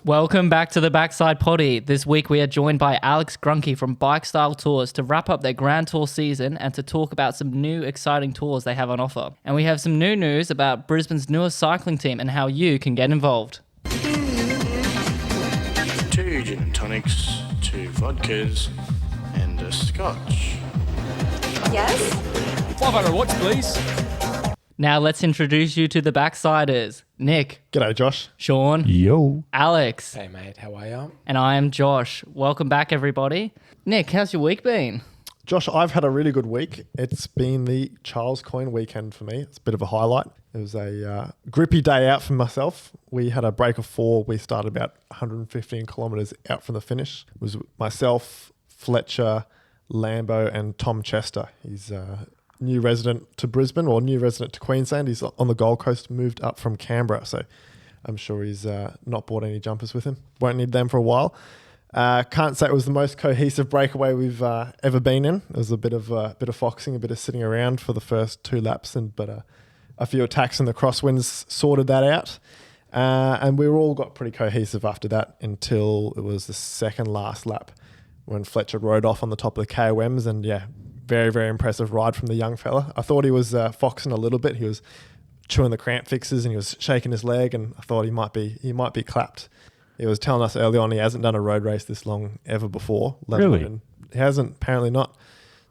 Welcome back to the Backside Potty. This week we are joined by Alex Grunke from Bikestyle Tours to wrap up their Grand Tour season and to talk about some new exciting tours they have on offer. And we have some new news about Brisbane's newest cycling team and how you can get involved. 2 gin and tonics, 2 vodkas, and a scotch. Yes? 500 watts, please. Now let's introduce you to the Backsiders. Nick. G'day, Josh. Sean. Yo. Alex. Hey, mate. How are you? And I am Josh. Welcome back, everybody. Nick, how's your week been? Josh, I've had a really good week. It's been the Charles Coyne weekend for me. It's a bit of a highlight. It was a grippy day out for myself. We had a break of 4. We started about 115 kilometres out from the finish. It was myself, Fletcher, Lambo and Tom Chester. He's a new resident to Brisbane or new resident to Queensland. He's on the Gold Coast, moved up from Canberra. So I'm sure he's not brought any jumpers with him. Won't need them for a while. Can't say it was the most cohesive breakaway we've ever been in. It was a bit of foxing, a bit of sitting around for the first 2 laps, but a few attacks in the crosswinds sorted that out. And we all got pretty cohesive after that until it was the second last lap when Fletcher rode off on the top of the KOMs. And yeah, very, very impressive ride from the young fella. I thought he was foxing a little bit. He was chewing the cramp fixes and he was shaking his leg, and I thought he might be clapped. He was telling us early on he hasn't done a road race this long ever before. Really? He hasn't, apparently not.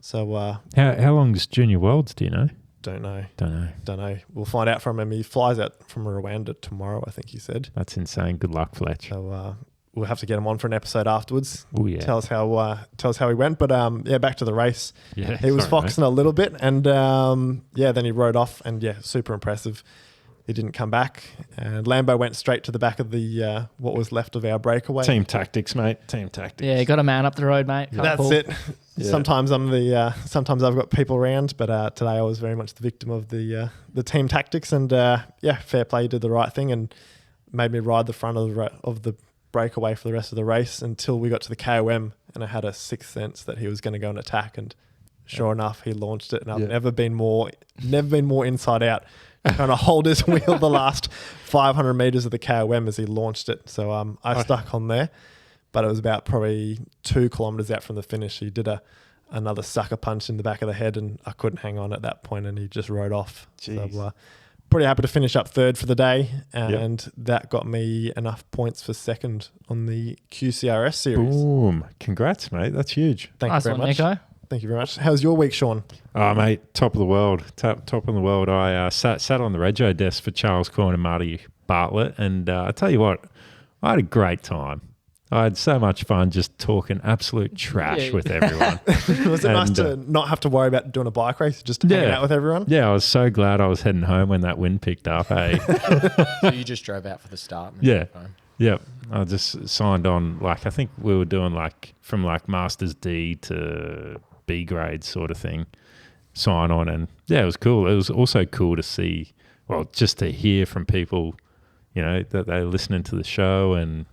So How long's Junior Worlds, do you know? Don't know. Don't know. We'll find out from him. He flies out from Rwanda tomorrow, I think he said. That's insane. Good luck, Fletch. So we'll have to get him on for an episode afterwards. Oh, yeah. Tell us how he went. But yeah, back to the race. Yeah, he was sorry, foxing a little bit, and then he rode off, and yeah, super impressive. He didn't come back, and Lambo went straight to the back of the what was left of our breakaway. Team tactics, mate. Team tactics. Yeah, you got a man up the road, mate. That's it. Yeah. Sometimes sometimes I've got people around, but today I was very much the victim of the team tactics, and yeah, fair play. He did the right thing and made me ride the front of the breakaway for the rest of the race until we got to the KOM, and I had a sixth sense that he was going to go and attack, and sure enough, he launched it, and I've never been more inside out, trying to hold his wheel the last 500 meters of the KOM as he launched it. So I stuck on there, but it was about probably 2 kilometers out from the finish. He did another sucker punch in the back of the head, and I couldn't hang on at that point, and he just rode off. Jeez. So pretty happy to finish up 3rd for the day, and that got me enough points for 2nd on the QCRS series. Boom. Congrats, mate. That's huge. Thank Nice you very one, much. Nico. Thank you very much. How's your week, Sean? Oh, mate, top of the world. Top of the world. I sat on the rego desk for Charles Coyne and Marty Bartlett, and I tell you what, I had a great time. I had so much fun just talking absolute trash with everyone. Was it nice to not have to worry about doing a bike race, just to hang out with everyone? Yeah, I was so glad I was heading home when that wind picked up. Hey, So you just drove out for the start? And yeah. Yep. I just signed on, I think we were doing from Masters D to B grade sort of thing, sign on. And yeah, it was cool. It was also cool to see, just to hear from people, that they're listening to the show. And,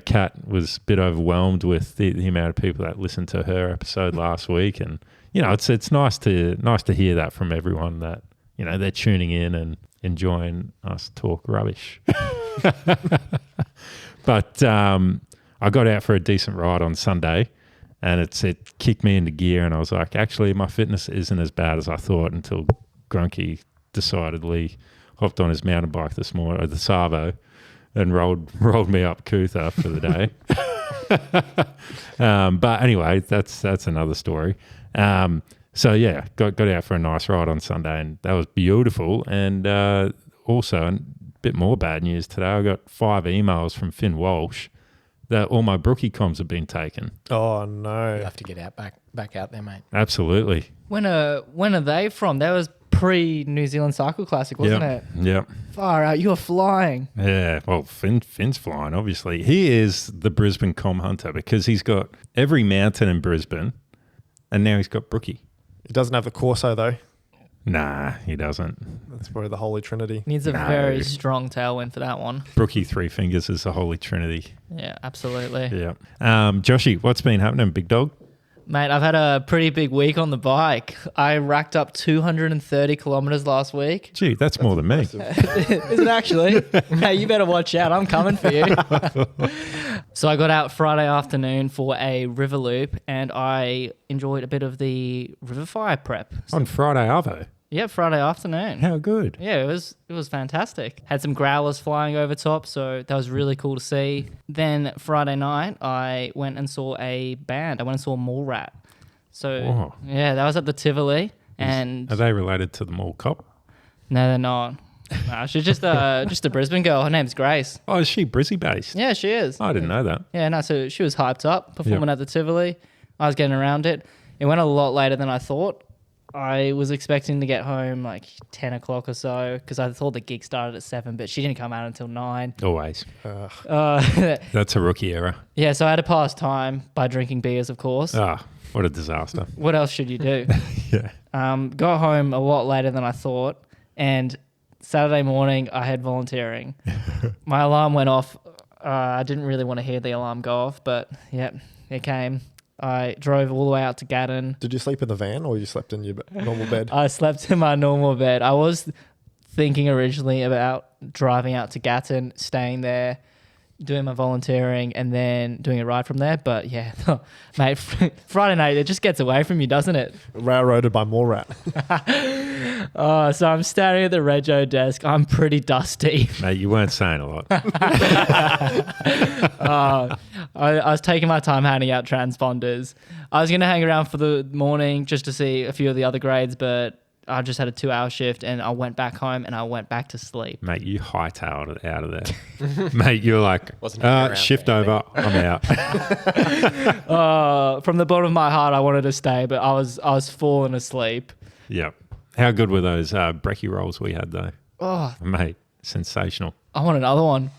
Kat was a bit overwhelmed with the amount of people that listened to her episode last week. And, it's nice to hear that from everyone that, they're tuning in and enjoying us talk rubbish. But I got out for a decent ride on Sunday, and it kicked me into gear, and I was like, actually, my fitness isn't as bad as I thought, until Grunke decidedly hopped on his mountain bike this morning, the Savo, and rolled me up Cootha for the day. But anyway, that's another story. So yeah, got out for a nice ride on Sunday, and that was beautiful. And also, a bit more bad news today. I got 5 emails from Finn Walsh that all my brookie comms have been taken. Oh no! You have to get out back out there, mate. Absolutely. When are they from? That was pre-New Zealand Cycle Classic, wasn't it? Yep. Far out, you were flying. Yeah, well, Finn's flying, obviously. He is the Brisbane comm hunter because he's got every mountain in Brisbane, and now he's got brookie. He doesn't have the Corso though. Nah, he doesn't. That's probably the Holy Trinity. Needs a very strong tailwind for that one. Brookie 3 fingers is the Holy Trinity. Yeah, absolutely. Yeah. Joshy, what's been happening, big dog? Mate, I've had a pretty big week on the bike. I racked up 230 kilometers last week. Gee, that's more than me. Is it actually? Hey, you better watch out. I'm coming for you. So I got out Friday afternoon for a river loop and I enjoyed a bit of the river fire prep. On Friday, Arvo. Yeah, Friday afternoon. How good. Yeah, it was fantastic. Had some growlers flying over top, so that was really cool to see. Then Friday night, I went and saw a band. I went and saw Mall Rat. So Whoa. yeah, that was at the Tivoli. And Are they related to the mall cop? no, they're not. No, she's just a Brisbane girl. Her name's Grace. Oh, is she Brizzy based? Yeah, she is. I didn't know that. Yeah, no, so she was hyped up performing at the Tivoli. I was getting around it. It went a lot later than I thought. I was expecting to get home like 10 o'clock or so because I thought the gig started at 7, but she didn't come out until 9. Always. Yeah, That's a rookie error. so I had to pass time by drinking beers, of course. Ah, what a disaster. What else should you do? Yeah. Got home a lot later than I thought, and Saturday morning I had volunteering. My alarm went off. I didn't really want to hear the alarm go off, but yeah, it came. I drove all the way out to Gatton. Did you sleep in the van or you slept in your normal bed? I slept in my normal bed. I was thinking originally about driving out to Gatton, staying there, doing my volunteering, and then doing a ride from there. But yeah, mate, Friday night, it just gets away from you, doesn't it? Railroaded by Mall Rat. So I'm standing at the rego desk. I'm pretty dusty. Mate, you weren't saying a lot. I was taking my time handing out transponders. I was going to hang around for the morning just to see a few of the other grades, but I just had a 2-hour shift and I went back home and I went back to sleep. Mate, you hightailed it out of there. Mate, you're like, Wasn't hanging around shift for over, I'm out. From the bottom of my heart, I wanted to stay, but I was falling asleep. Yep. How good were those brekkie rolls we had, though? Oh, Mate, sensational. I want another one.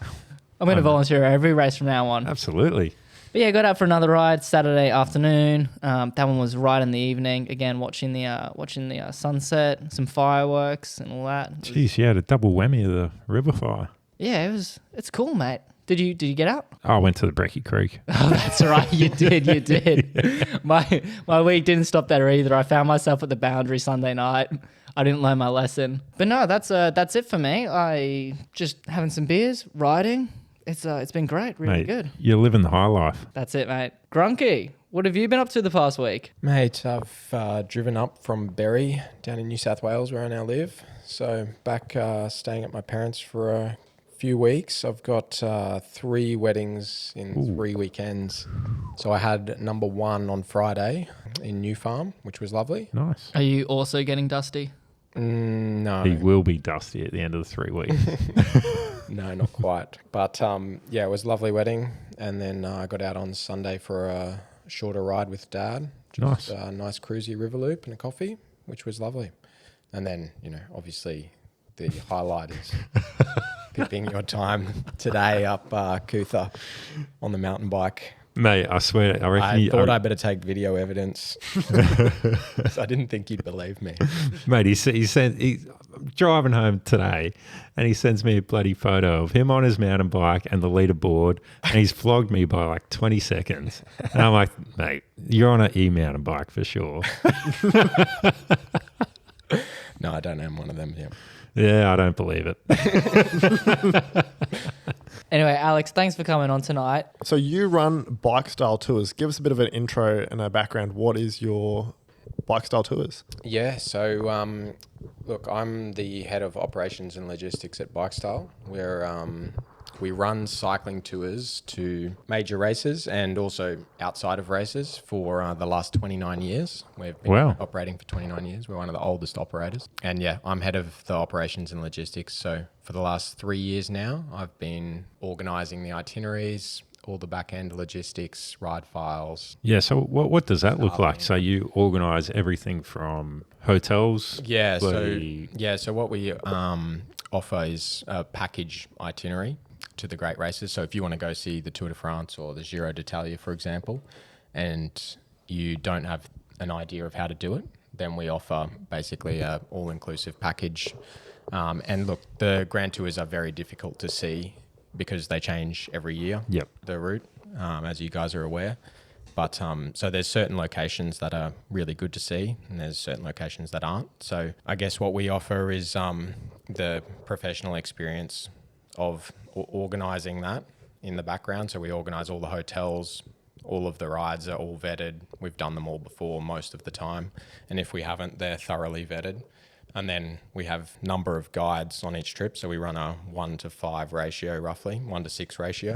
I'm going to volunteer every race from now on. Absolutely. But yeah, got out for another ride Saturday afternoon. That one was right in the evening. Again, watching the sunset, some fireworks and all that. Jeez, you had a double whammy of the river fire. Yeah, it's cool, mate. Did you get out? I went to the Brekkie Creek. Oh, that's right. You did. Yeah. My week didn't stop there either. I found myself at the Boundary Sunday night. I didn't learn my lesson. But no, that's it for me. I just having some beers, riding. It's been great, really Mate, good. You're living the high life. That's it, mate. Grunke, what have you been up to the past week? Mate, I've driven up from Berry down in New South Wales where I now live. So back staying at my parents for a few weeks. I've got 3 weddings in 3 weekends. So I had number 1 on Friday in New Farm, which was lovely. Nice. Are you also getting dusty? No. He will be dusty at the end of the 3 weeks. No, not quite. But yeah, it was a lovely wedding. And then I got out on Sunday for a shorter ride with Dad. Nice. A nice cruisy river loop and a coffee, which was lovely. And then, obviously the highlight is pipping your time today up Cootha on the mountain bike. Mate, I swear, I reckon I thought I better take video evidence. So I didn't think you'd believe me. Mate, he's driving home today and he sends me a bloody photo of him on his mountain bike and the leaderboard and he's flogged me by like 20 seconds. And I'm like, mate, you're on an e-mountain bike for sure. No, I don't own one of them yet. Yeah, I don't believe it. Anyway, Alex, thanks for coming on tonight. So you run Bikestyle tours. Give us a bit of an intro and a background. What is your Bikestyle tours? Yeah, so look, I'm the head of operations and logistics at Bikestyle. We run cycling tours to major races and also outside of races for the last 29 years. We've been operating for 29 years. We're one of the oldest operators. And yeah, I'm head of the operations and logistics. So for the last 3 years now, I've been organising the itineraries, all the back-end logistics, ride files. Yeah, so what does that look like? So you organise everything from hotels? Yeah, so what we offer is a package itinerary to the great races. So if you want to go see the Tour de France or the Giro d'Italia, for example, and you don't have an idea of how to do it, then we offer basically a all-inclusive package. And look, the Grand Tours are very difficult to see because they change every year, Yep. the route, as you guys are aware. But so there's certain locations that are really good to see, and there's certain locations that aren't. So I guess what we offer is the professional experience of organising that in the background. So we organise all the hotels, all of the rides are all vetted. We've done them all before most of the time, and if we haven't, they're thoroughly vetted. And then we have number of guides on each trip. So we run a 1-to-5 ratio, roughly 1-to-6 ratio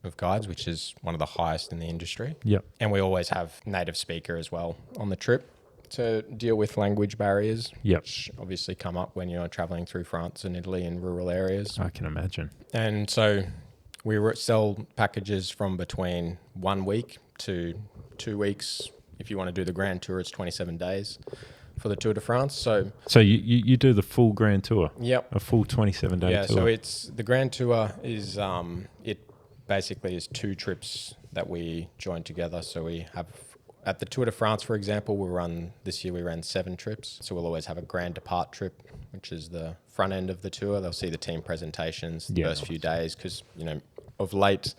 of guides, which is one of the highest in the industry. Yep. And we always have native speaker as well on the trip to deal with language barriers, Yep. which obviously come up when you're traveling through France and Italy in rural areas. I can imagine. And so we sell packages from between 1 week to 2 weeks. If you want to do the Grand Tour, it's 27 days for the Tour de France. So you do the full Grand Tour? Yep. A full 27-day yeah, tour? so it's the Grand Tour is it basically is 2 trips that we join together. So we have at the Tour de France, for example, this year we ran 7 trips. So we'll always have a Grand Depart trip, which is the front end of the tour. They'll see the team presentations the first few days because, of late,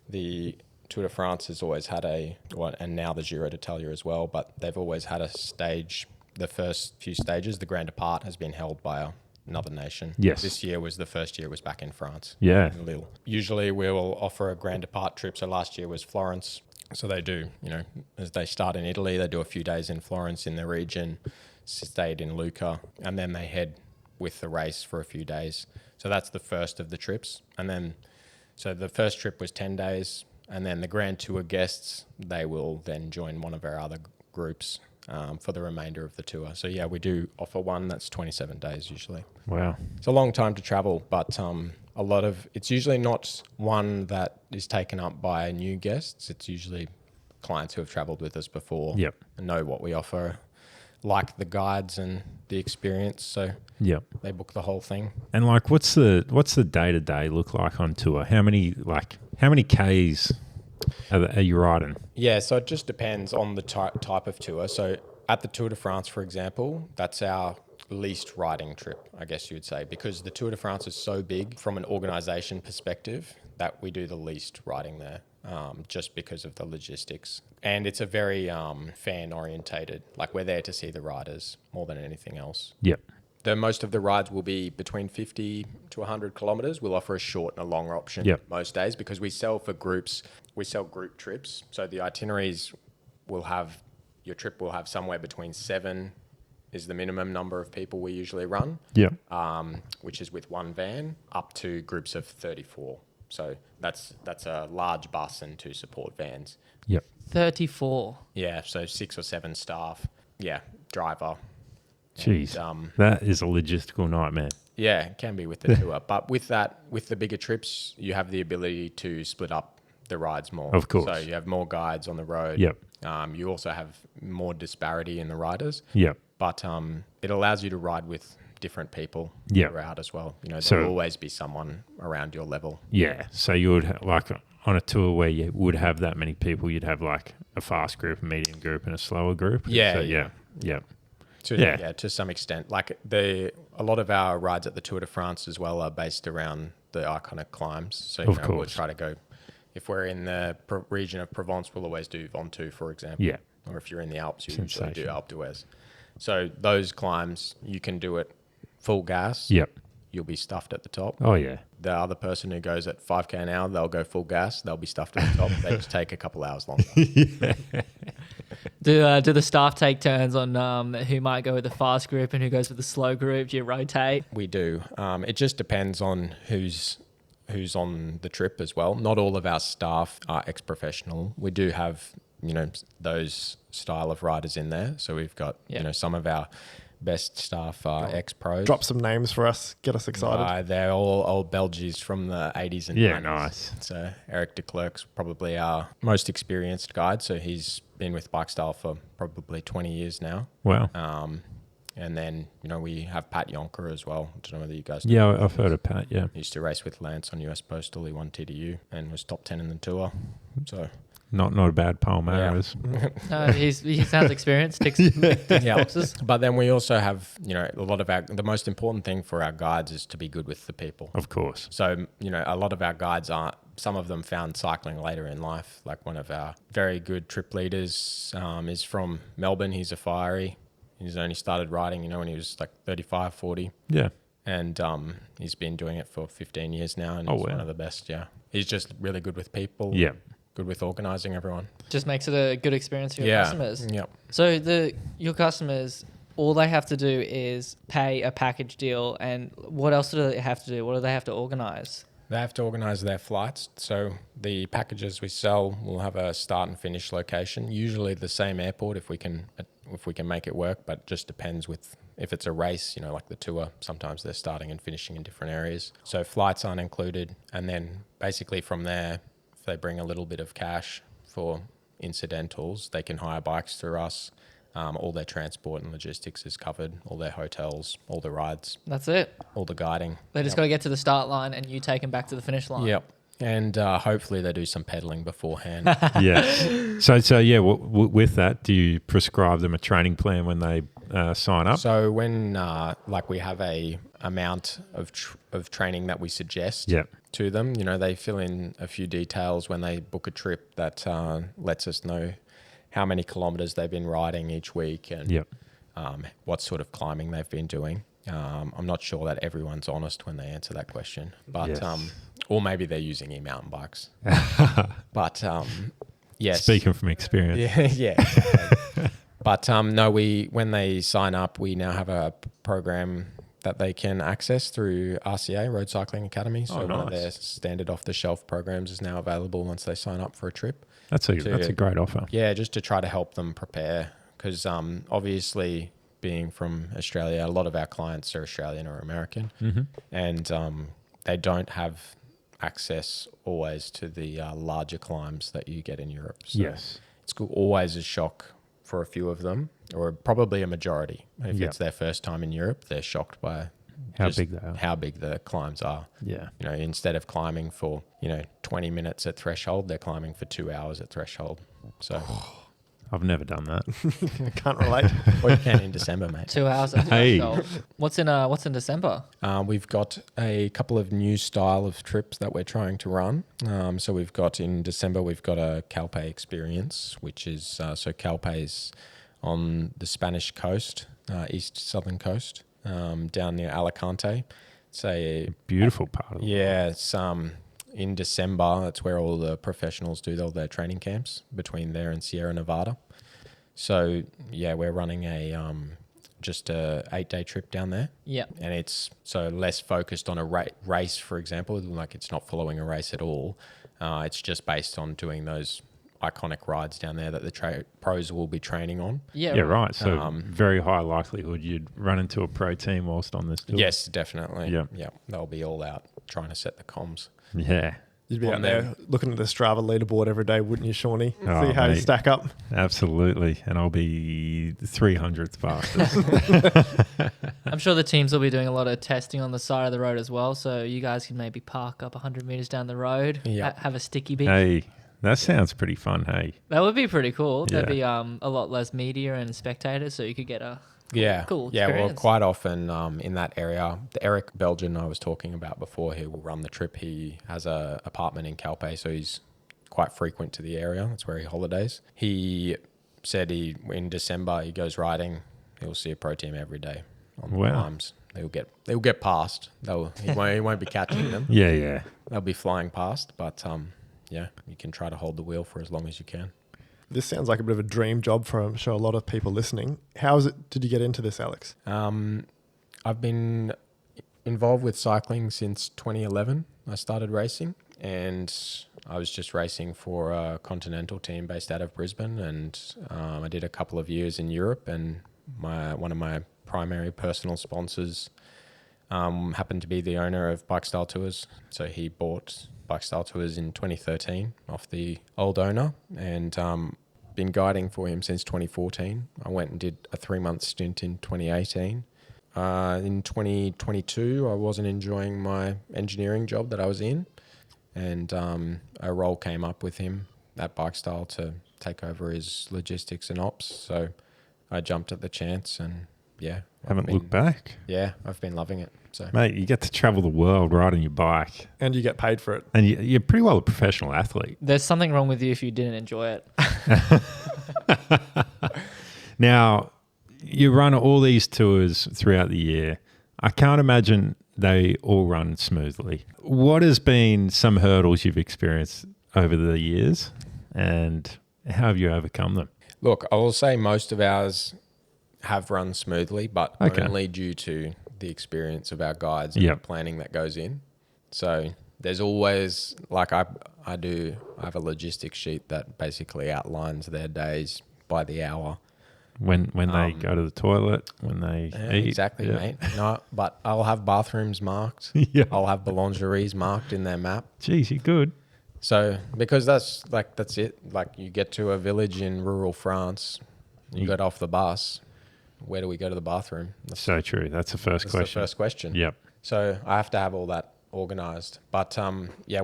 the Tour de France has always had and now the Giro d'Italia as well, but they've always had a stage. The first few stages, the Grand Depart has been held by another nation. Yes. This year was the first year it was back in France. Yeah. In Lille. Usually we will offer a Grand Depart trip. So last year was Florence. So they do, as they start in Italy, they do a few days in Florence in the region, stayed in Lucca, and then they head with the race for a few days. So that's the first of the trips. And then, so the first trip was 10 days, and then the Grand Tour guests, they will then join one of our other groups for the remainder of the tour. So yeah, we do offer one that's 27 days usually. Wow. It's a long time to travel, but it's usually not one that is taken up by new guests. It's usually clients who have traveled with us before and know what we offer, like the guides and the experience. So they book the whole thing. And what's the day-to-day look like on tour? How many Ks are you riding? Yeah, so it just depends on the type of tour. So at the Tour de France, for example, that's our least riding trip, I guess you would say, because the Tour de France is so big from an organisation perspective that we do the least riding there, just because of the logistics. And it's a very fan-orientated, we're there to see the riders more than anything else. Yep. Most of the rides will be between 50 to 100 kilometres. We'll offer a short and a longer option most days because we sell for groups. We sell group trips. So the itineraries your trip will have somewhere between 7 is the minimum number of people we usually run, which is with one van, up to groups of 34. So that's a large bus and 2 support vans. Yep. 34. Yeah, so 6 or 7 staff. Yeah, driver. Jeez, And, that is a logistical nightmare. Yeah, it can be with the tour. But with the bigger trips, you have the ability to split up the rides more. Of course. So you have more guides on the road. Yep. You also have more disparity in the riders. Yep. But it allows you to ride with different people throughout as well. There'll always be someone around your level. Yeah. So you would on a tour where you would have that many people, you'd have a fast group, a medium group, and a slower group. Yeah. So, yeah. To some extent. A lot of our rides at the Tour de France as well are based around the iconic climbs. So we'll try to go, if we're in the region of Provence, we'll always do Ventoux, for example. Yeah. Or if you're in the Alps, you usually do Alpe d'Huez. So those climbs, you can do it full gas. Yep. You'll be stuffed at the top. Oh, yeah. The other person who goes at 5K an hour, they'll go full gas. They'll be stuffed at the top. They just take a couple hours longer. Do the staff take turns on who might go with the fast group and who goes with the slow group? Do you rotate? We do. It just depends on who's on the trip as well. Not all of our staff are ex-professional. We do have, those style of riders in there. So we've got, some of our best staff are ex-pros. Drop some names for us. Get us excited. They're all old Belgies from the 80s and 90s. Yeah, nice. So Eric de Klerk's probably our most experienced guide. So he's been with Bikestyle for probably 20 years now. Wow. And then, we have Pat Yonker as well. I don't know whether you guys know. Yeah, I've heard of Pat, yeah. He used to race with Lance on US Postal. He won TDU and was top 10 in the tour. So Not a bad Palmera is. He sounds experienced. Ticks boxes. But then we also have, a lot of the most important thing for our guides is to be good with the people. Of course. So, a lot of our guides some of them found cycling later in life. Like one of our very good trip leaders is from Melbourne. He's a fiery. He's only started riding, when he was like 35, 40. Yeah. And he's been doing it for 15 years now, and he's one of the best, He's just really good with people. Yeah. Good with organising everyone. Just makes it a good experience for your customers. Yep. So your customers, all they have to do is pay a package deal, and what else do they have to do? What do they have to organise? They have to organise their flights. So the packages we sell will have a start and finish location, usually the same airport if we can make it work, but it just depends if it's a race, like the tour, sometimes they're starting and finishing in different areas. So flights aren't included. And then basically from there, if they bring a little bit of cash for incidentals, they can hire bikes through us. All their transport and logistics is covered, all their hotels, all the rides. That's it. All the guiding. They just got to get to the start line and you take them back to the finish line. Yep. And hopefully they do some pedaling beforehand. Yeah. So with that, do you prescribe them a training plan when they sign up? So when we have a amount of training that we suggest to them, they fill in a few details when they book a trip that lets us know how many kilometers they've been riding each week and what sort of climbing they've been doing. I'm not sure that everyone's honest when they answer that question, but or maybe they're using e-mountain bikes. But yes, speaking from experience, yeah. But no, when they sign up, we now have a program that they can access through RCA, Road Cycling Academy. So one of their standard off-the-shelf programs is now available once they sign up for a trip. That's a great offer. Yeah, just to try to help them prepare, because obviously being from Australia, a lot of our clients are Australian or American, and they don't have access always to the larger climbs that you get in Europe. So it's always a shock for a few of them, or probably a majority. If it's their first time in Europe, they're shocked by how big they are, how big the climbs are. Yeah. Instead of climbing for, 20 minutes at threshold, they're climbing for 2 hours at threshold. So I've never done that. Can't relate. Well, you can in December, mate. 2 hours at threshold. What's in December? We've got a couple of new style of trips that we're trying to run. So we've got in December, we've got a Calpe experience, which is, so Calpe is on the Spanish coast, southern coast, down near Alicante. It's a beautiful part of the world. It's in December. That's where all the professionals do all their training camps between there and Sierra Nevada. So we're running just a 8-day trip down there. Yeah, and it's so less focused on a race, for example. Like it's not following a race at all. It's just based on doing those iconic rides down there that the pros will be training on. Yeah, right. So very high likelihood you'd run into a pro team whilst on this tour. Yes, definitely. Yeah, they'll be all out trying to set the comms. Yeah. You'd be out there looking at the Strava leaderboard every day, wouldn't you, Shawnee? Oh, see how you stack up. Absolutely. And I'll be 300th fastest. I'm sure the teams will be doing a lot of testing on the side of the road as well. So you guys can maybe park up 100 meters down the road, have a sticky beat. Hey, that sounds pretty fun, hey? That would be pretty cool. There'd be a lot less media and spectators, so you could get a cool experience. Well, quite often in that area, the Eric Belgian I was talking about before, he will run the trip. He has a apartment in Calpe, so he's quite frequent to the area. That's where he holidays. He said in December he goes riding. He'll see a pro team every day on the climbs. They'll get past. He won't be catching them. Yeah. They'll be flying past, but you can try to hold the wheel for as long as you can. This sounds like a bit of a dream job for, I'm sure, a lot of people listening. How did you get into this, Alex? I've been involved with cycling since 2011. I started racing, and I was just racing for a continental team based out of Brisbane, and I did a couple of years in Europe, and one of my primary personal sponsors happened to be the owner of Bikestyle Tours. So he bought Bikestyle Tours in 2013 off the old owner, and been guiding for him since 2014. I went and did a 3-month stint in 2018. In 2022, I wasn't enjoying my engineering job that I was in, and a role came up with him at Bikestyle to take over his logistics and ops. So I jumped at the chance, and Haven't looked back. Yeah, I've been loving it. So Mate, you get to travel the world riding your bike. And you get paid for it. And you're pretty well a professional athlete. There's something wrong with you if you didn't enjoy it. Now, you run all these tours throughout the year. I can't imagine they all run smoothly. What has been some hurdles you've experienced over the years, and how have you overcome them? look, I will say most of ours have run smoothly, but only due to the experience of our guides and the planning that goes in. So there's always, like I have a logistics sheet that basically outlines their days by the hour. When they go to the toilet, when they eat. Exactly, mate. No, but I'll have bathrooms marked. I'll have boulangeries marked in their map. Jeez, you're good. So because that's it. Like you get to a village in rural France, you get off the bus. Where do we go to the bathroom? So true. That's the first question. The first question. Yep. So I have to have all that organized. But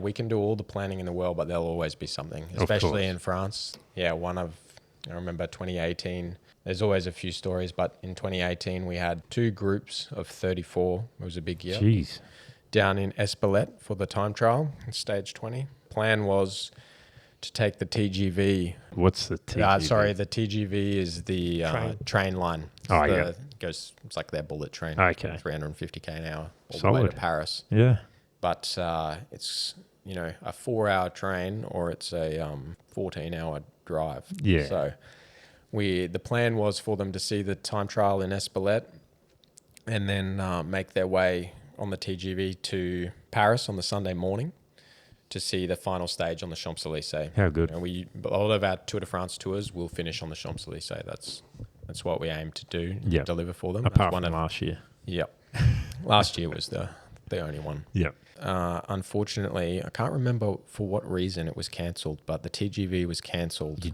we can do all the planning in the world, but there'll always be something, especially in France. Yeah, I remember 2018. There's always a few stories, but in 2018 we had 2 groups of 34. It was a big year. Jeez. Down in Espelette for the time trial, stage 20. Plan was to take the TGV. What's the TGV? The TGV is the train line. It's like their bullet train. Okay. 350k an hour all Solid. the way to Paris. Yeah. But it's a 4-hour train or it's a 14-hour drive. Yeah. So the plan was for them to see the time trial in Espelette and then make their way on the TGV to Paris on the Sunday morning to see the final stage on the Champs-Élysées. How good. And a lot of our Tour de France tours will finish on the Champs-Élysées. That's what we aim to do, deliver for them. Apart from last year. Yep. Last year was the only one. Yep. Unfortunately, I can't remember for what reason it was cancelled, but the TGV was cancelled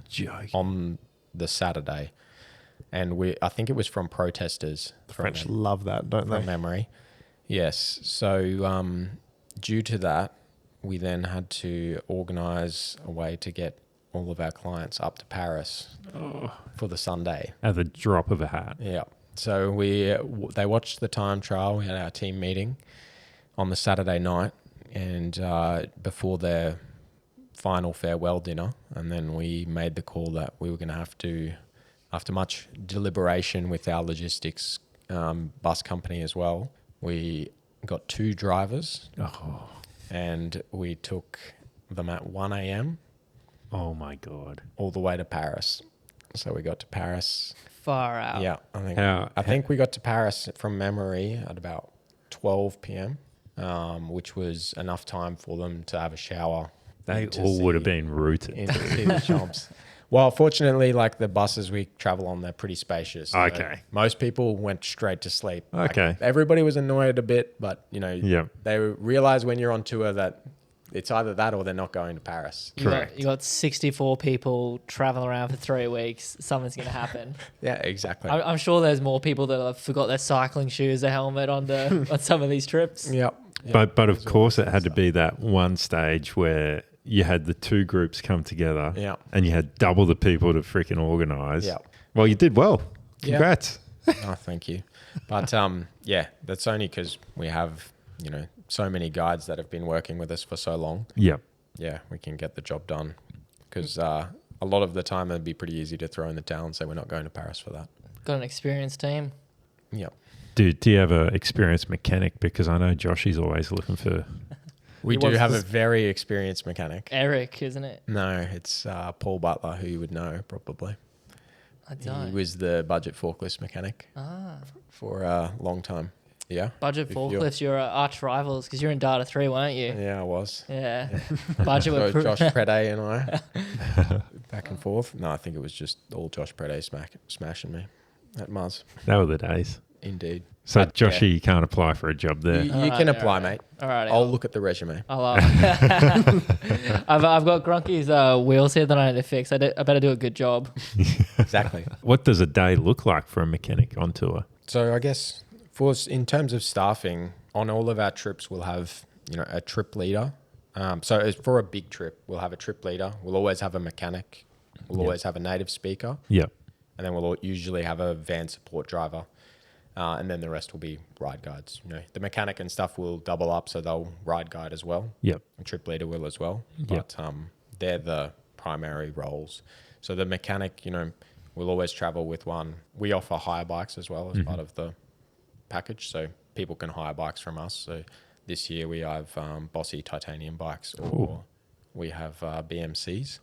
on the Saturday. And I think it was from protesters. The French love that, don't they? From memory. Yes. So due to that, we then had to organise a way to get all of our clients up to Paris for the Sunday. At the drop of a hat. Yeah. So they watched the time trial. We had our team meeting on the Saturday night and before their final farewell dinner. And then we made the call that we were going to have to, after much deliberation with our logistics bus company as well, we got 2 drivers. And we took them at 1 a.m. Oh my God. all the way to Paris. So we got to Paris. Far out. Yeah, I think we got to Paris from memory at about 12 p.m., which was enough time for them to have a shower. They all would have been rooted. In to see the shops. Well, fortunately, like the buses we travel on, they're pretty spacious. So most people went straight to sleep. Okay. Like, everybody was annoyed a bit, but they realize when you're on tour that it's either that or they're not going to Paris. You got 64 people traveling around for 3 weeks. Something's going to happen. Yeah, exactly. I'm sure there's more people that have forgot their cycling shoes, their helmet on some of these trips. Yep. But of course it had to be that one stage where you had the 2 groups come together and you had double the people to freaking organise. Yeah. Well, you did well. Congrats. Oh, thank you. But that's only because we have, so many guides that have been working with us for so long. Yep. Yeah, we can get the job done. Because a lot of the time it'd be pretty easy to throw in the towel and say we're not going to Paris for that. Got an experienced team. Yep. Do you have an experienced mechanic? Because I know Joshy's always looking for... We do have a very experienced mechanic. Eric, isn't it? No, it's Paul Butler, who you would know probably. I don't. He was the budget forklift mechanic for a long time. Yeah. Budget forklifts, you're arch rivals because you're in Data 3, weren't you? Yeah, I was. Yeah. Budget so Josh Prede and I back and forth. No, I think it was just all Josh Prede smashing me at Mars. That were the days. Indeed. So, Joshy, you can't apply for a job there. You can apply, mate. All right. I'll look at the resume. I've got Grunke's wheels here that I need to fix. I better do a good job. Exactly. What does a day look like for a mechanic on tour? So, I guess in terms of staffing, on all of our trips, we'll have a trip leader So as for a big trip, we'll have a trip leader. We'll always have a mechanic. We'll always have a native speaker. Yep. And then we'll usually have a van support driver. And then the rest will be ride guides. The mechanic and stuff will double up, so they'll ride guide as well. Yep. And trip leader will as well. Yep. But they're the primary roles. So the mechanic, will always travel with one. We offer hire bikes as well as part of the package, so people can hire bikes from us. So this year we have Bossy titanium bikes, or we have BMCs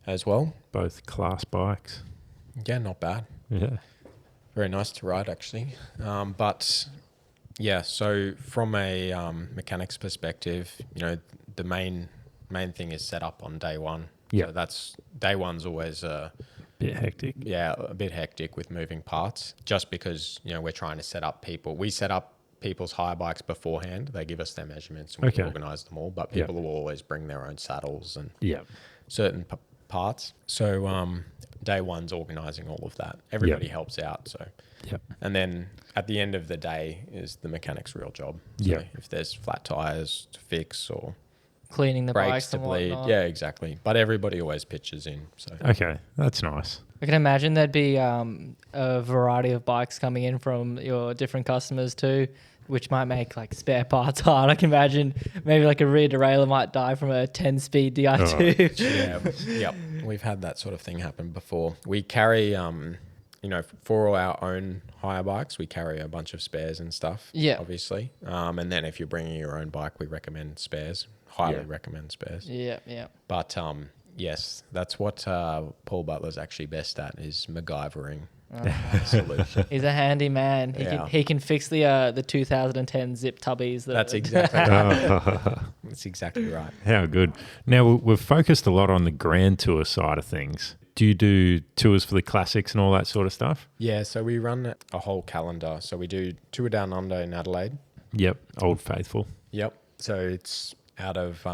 as well. Both class bikes. Yeah, not bad. Yeah. Very nice to ride, actually. But yeah, so from a mechanic's perspective, the main thing is set up on day one. Yeah. So that's day one's always Bit hectic. a bit hectic with moving parts, just because we're trying to set up people. We set up people's hire bikes beforehand. They give us their measurements and we organise them all. But people will always bring their own saddles and certain parts. So day one's organising all of that. Everybody helps out. So and then at the end of the day is the mechanic's real job. So if there's flat tyres to fix or Cleaning the brakes bikes to and bleed, whatnot. exactly. But everybody always pitches in. So Okay, that's nice. I can imagine there'd be a variety of bikes coming in from your different customers too, which might make like spare parts hard. I can imagine maybe like a rear derailleur might die from a 10-speed Di2. Yep, we've had that sort of thing happen before. We carry, for our own hire bikes, we carry a bunch of spares and stuff. Yeah. Obviously. And then if you're bringing your own bike, we recommend spares. Highly recommend spares. Yeah. But yes, that's what Paul Butler's actually best at, is MacGyvering solution. He's a handy man. He can fix the 2010 zip tubbies. That's exactly right. That's exactly right. How good. Now, we've focused a lot on the Grand Tour side of things. Do you do tours for the classics and all that sort of stuff? Yeah, so we run a whole calendar. So we do Tour Down Under in Adelaide. Yep, Old Faithful. Yep. So it's out of,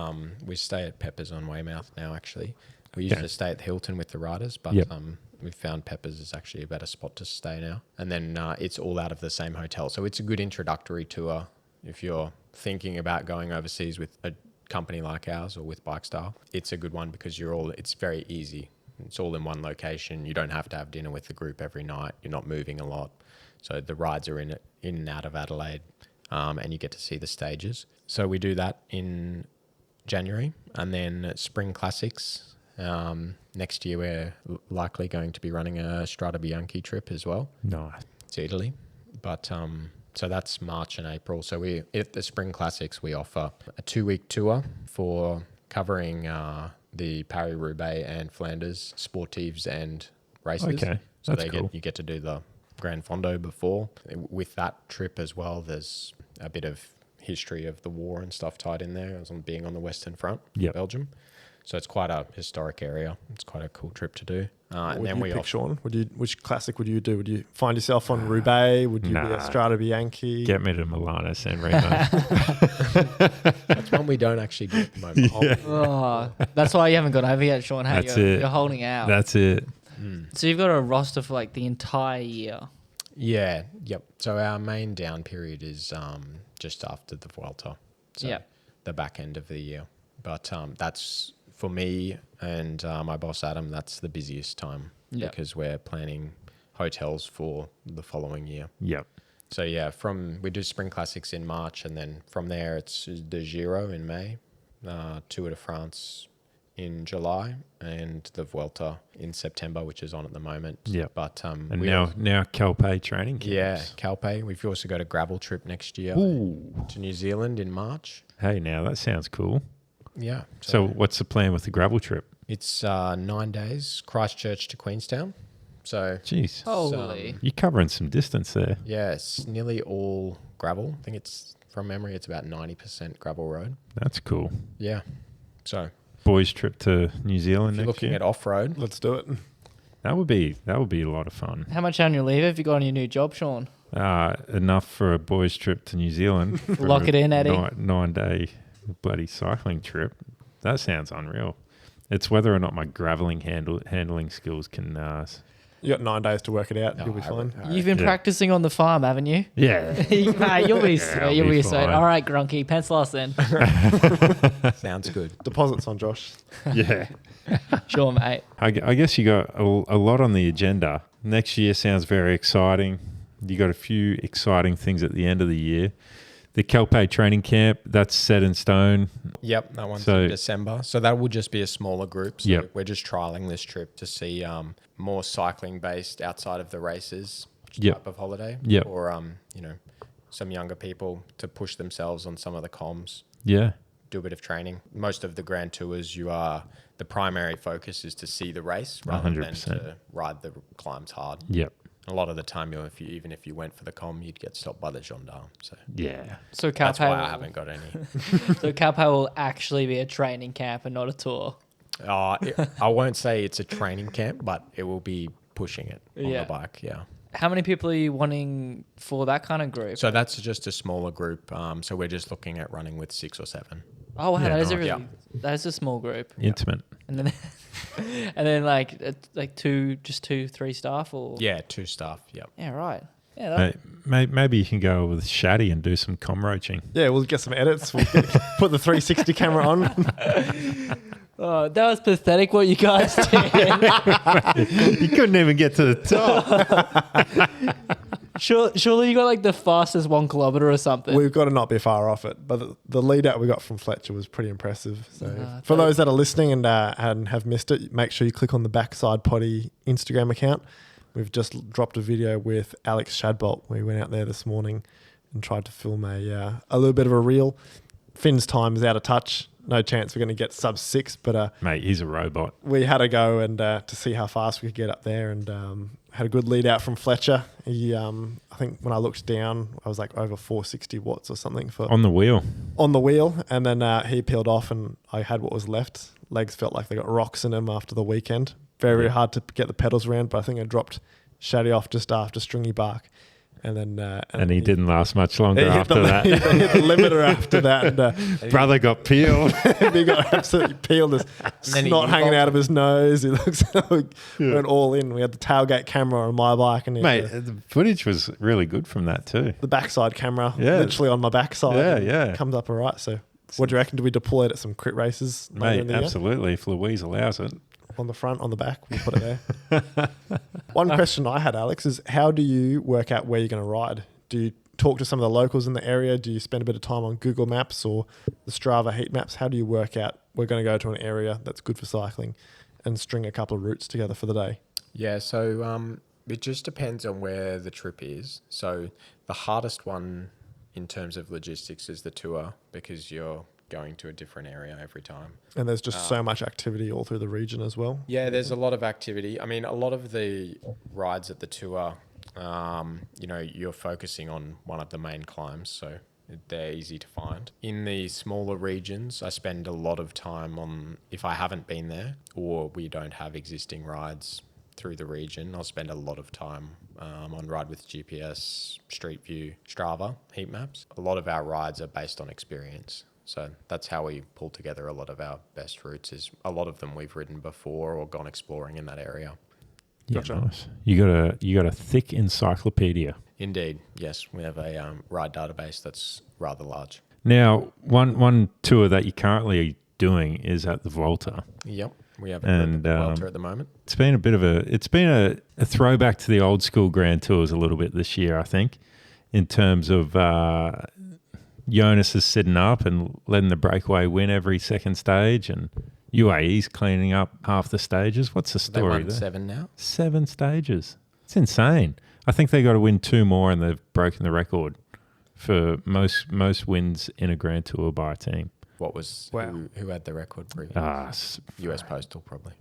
we stay at Peppers on Weymouth now, actually. We used to stay at the Hilton with the riders, but we've found Peppers is actually a better spot to stay now. And then it's all out of the same hotel. So it's a good introductory tour if you're thinking about going overseas with a company like ours or with Bikestyle. It's a good one because it's very easy. It's all in one location. You don't have to have dinner with the group every night. You're not moving a lot. So the rides are in and out of Adelaide, and you get to see the stages. So we do that in January, and then Spring Classics. Next year we're likely going to be running a Strada Bianchi trip as well. Nice. To Italy. But so that's March and April. So we at the Spring Classics we offer a 2-week tour for covering the Paris-Roubaix and Flanders Sportives and races. Okay, So that's cool. you get to do the Grand Fondo before. With that trip as well, there's a bit of history of the war and stuff tied in there, as on being on the Western Front, Belgium. So it's quite a historic area. It's quite a cool trip to do. And then we pick, Sean? Which classic would you do? Would you find yourself on Roubaix? Would you be at Strada Bianchi? Get me to Milano San Remo. That's one we don't actually do at the moment. Oh, that's why you haven't got over yet, Sean. Hey, That's it. You're holding out. That's it. So you've got a roster for like the entire year. Yeah, yep. So our main down period is just after the Vuelta. So the back end of the year. But that's, for me and my boss Adam, that's the busiest time because we're planning hotels for the following year. Yep. So yeah, we do Spring Classics in March, and then from there it's the Giro in May, Tour de France in July, and the Vuelta in September, which is on at the moment. Yeah. But And now Calpe training camps. yeah, Calpe. We've also got a gravel trip next year to New Zealand in March. Hey, now that sounds cool. Yeah. So what's the plan with the gravel trip? It's 9 days, Christchurch to Queenstown. So Jeez. Holy. You're covering some distance there. yeah, it's nearly all gravel. I think it's, from memory, it's about 90% gravel road. That's cool. Yeah. So Boys trip to New Zealand if you're next looking year. at off-road, Let's do it. That would be a lot of fun. How much annual leave have you got on your new job, Sean? Enough for a boys trip to New Zealand. for Lock it in, Eddie. 9-day bloody cycling trip. That sounds unreal. It's whether or not my graveling handling skills can You got 9 days to work it out. You'll be fine. You've been practicing on the farm, haven't you? Yeah. Mate, you'll be sweet. I'll You'll be be sweet. fine. All right, Grunke, pencil us in. Sounds good. Deposits on Josh. Yeah. Sure, mate. I guess you got a lot on the agenda. Next year sounds very exciting. You got a few exciting things at the end of the year. The Kelpe training camp, that's set in stone. Yep, that one's So- in December. So that will just be a smaller group. So Yep. we're just trialing this trip to see more cycling based outside of the races Yep. type of holiday. Yep. Or some younger people to push themselves on some of the comms, Yeah. do a bit of training. Most of the grand tours, the primary focus is to see the race rather 100%. than to ride the climbs hard. Yep. A lot of the time, even if you went for the comm, you'd get stopped by the gendarme. So Yeah. So that's why I Calpe, haven't got any. so Calpe will actually be a training camp and not a tour. I won't say it's a training camp, but it will be pushing it on Yeah. the bike. Yeah. How many people are you wanting for that kind of group? So that's just a smaller group. So we're just looking at running with 6 or 7. Oh wow, Yeah, that is a nice. really that is a small group. Intimate. And then and then like 2-3 staff or Yeah, 2 staff. Yep. yeah, right. Yeah, that, Maybe you can go with Shaddy and do some com roaching. Yeah, we'll get some edits. We'll put the 360 camera on. oh, that was pathetic what you guys did. You couldn't even get to the top. Surely you got like the fastest 1 kilometer or something. We've got to not be far off it. But the lead out we got from Fletcher was pretty impressive. So Nah, for those that are listening and have missed it, make sure you click on the Backside Potty Instagram account. We've just dropped a video with Alex Shadbolt. We went out there this morning and tried to film a little bit of a reel. Finn's time is out of touch. No chance we're going to get sub 6, but Mate, he's a robot. we had to go and to see how fast we could get up there, and had a good lead out from Fletcher. He, I think when I looked down, I was like over 460 watts or something for On the wheel. on the wheel, and then he peeled off, and I had what was left. Legs felt like they got rocks in them after the weekend. Very hard to get the pedals around, but I think I dropped Shaddy off just after Stringy Bark, and then And he didn't last much longer he hit after the, he that. hit the limiter after that, and Brother got peeled. he got absolutely peeled. His then he snot hanging bolted. out of his nose. He looks like went all in. We had the tailgate camera on my bike, and he Mate, had the footage was really good from that too. the backside camera Yeah. literally on my backside. Yeah, and yeah. Comes up all right. So what do you reckon? Do we deploy it at some crit races later in Mate, the year? absolutely. If Louise allows it. On the front, on the back, we'll put it there. One question I had, Alex, is how do you work out where you're going to ride? Do you talk to some of the locals in the area? Do you spend a bit of time on Google Maps or the Strava heat maps? How do you work out we're going to go to an area that's good for cycling and string a couple of routes together for the day? Yeah, so it just depends on where the trip is. So the hardest one in terms of logistics is the tour, because you're going to a different area every time. And there's just so much activity all through the region as well. Yeah, there's a lot of activity. I mean, a lot of the rides at the tour, you're focusing on one of the main climbs, so they're easy to find. In the smaller regions, I spend a lot of time on, if I haven't been there or we don't have existing rides through the region, I'll spend a lot of time on Ride with GPS, Street View, Strava, heat maps. A lot of our rides are based on experience. So that's how we pull together a lot of our best routes. Is a lot of them we've ridden before or gone exploring in that area. Yeah, Gotcha. nice. You got a thick encyclopedia. Indeed, yes, we have a ride database that's rather large. Now, one tour that you're currently doing is at the Volta. Yep, we have a And, group at the Welter at the moment. It's been a throwback to the old school Grand Tours a little bit this year, I think, in terms of Jonas is sitting up and letting the breakaway win every second stage, and UAE's cleaning up half the stages. What's the They story won there? 7 now. 7 stages. It's insane. I think they got to win 2 more, and they've broken the record for most wins in a Grand Tour by a team. What was Wow. who had the record previous? US Postal probably.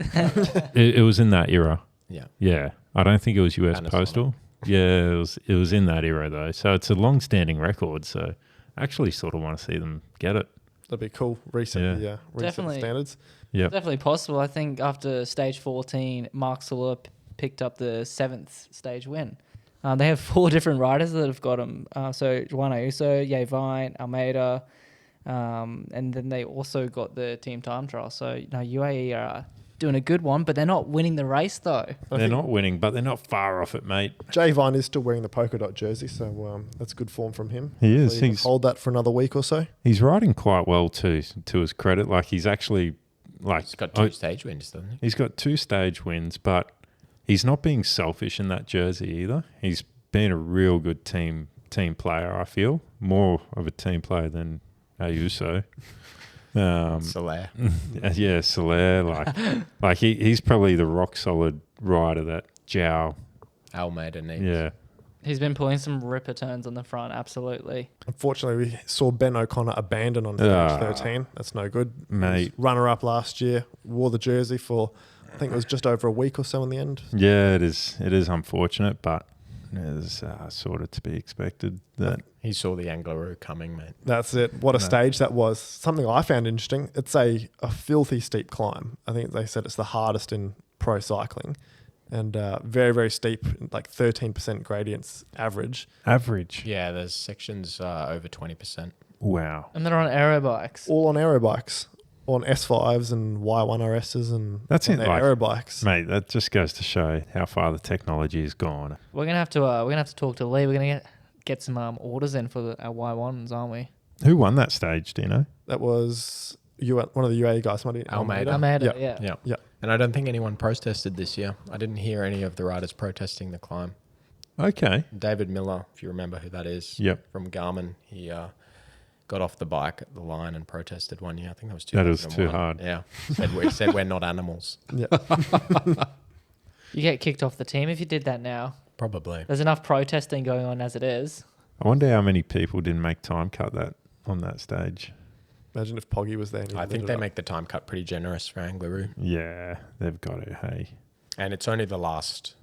It was in that era. Yeah. Yeah, I don't think it was US Panasonic. Postal. Yeah, it was in that era though. So it's a long-standing record. So I actually sort of want to see them get it. That'd be cool. Reset the Definitely. standards. Yeah, Definitely possible. I think after stage 14, Mark Sulla picked up the 7th stage win. They have 4 different riders that have got them. So Juan Ayuso, Yavine, Almeida, and then they also got the team time trial. So UAE are doing a good one, but they're not winning the race though. They're not winning, but they're not far off it, mate. Jay Vine is still wearing the polka dot jersey, so that's good form from him. He is. Hopefully he can hold that for another week or so. He's riding quite well too, to his credit. Like he's actually He's got 2 stage wins, doesn't he? He's got 2 stage wins, but he's not being selfish in that jersey either. He's been a real good team player, I feel. More of a team player than Ayuso. Soler. Yeah, Soler. Like he's probably the rock solid rider that Zhao. Almeida needs. Yeah. He's been pulling some ripper turns on the front, absolutely. Unfortunately, we saw Ben O'Connor abandon on stage 13. That's no good. Mate. Runner-up last year, wore the jersey for, I think it was just over a week or so in the end. Yeah, it is. It is unfortunate, but it is sort of to be expected. That He saw the Angleroo coming, mate. That's it. What a stage that was. Something I found interesting. It's a filthy steep climb. I think they said it's the hardest in pro cycling. And very, very steep, like 13% gradients average. average. Yeah, there's sections over 20%. Wow. And they're on aero bikes. All on aero bikes, on S5s and Y1RSs and That's on it, their like- aero bikes. Mate, that just goes to show how far the technology has gone. We're gonna have to talk to Lee. We're gonna get some orders in for our Y1s, aren't we? Who won that stage, do you know? That was one of the UAE guys. Somebody Almeida. Almeida, Yeah. yeah. Yeah. And I don't think anyone protested this year. I didn't hear any of the riders protesting the climb. Okay. David Miller, if you remember who that is, Yep. from Garmin, he got off the bike at the line and protested one year. I think that was That was 2001. too hard. Yeah. Said we're not animals. Yeah. You get kicked off the team if you did that now. Probably. There's enough protesting going on as it is. I wonder how many people didn't make time cut that on that stage. Imagine if Poggy was there. And he I lit think it they up. make the time cut pretty generous for Angleroo. Yeah, they've got it. Hey. And it's only the last.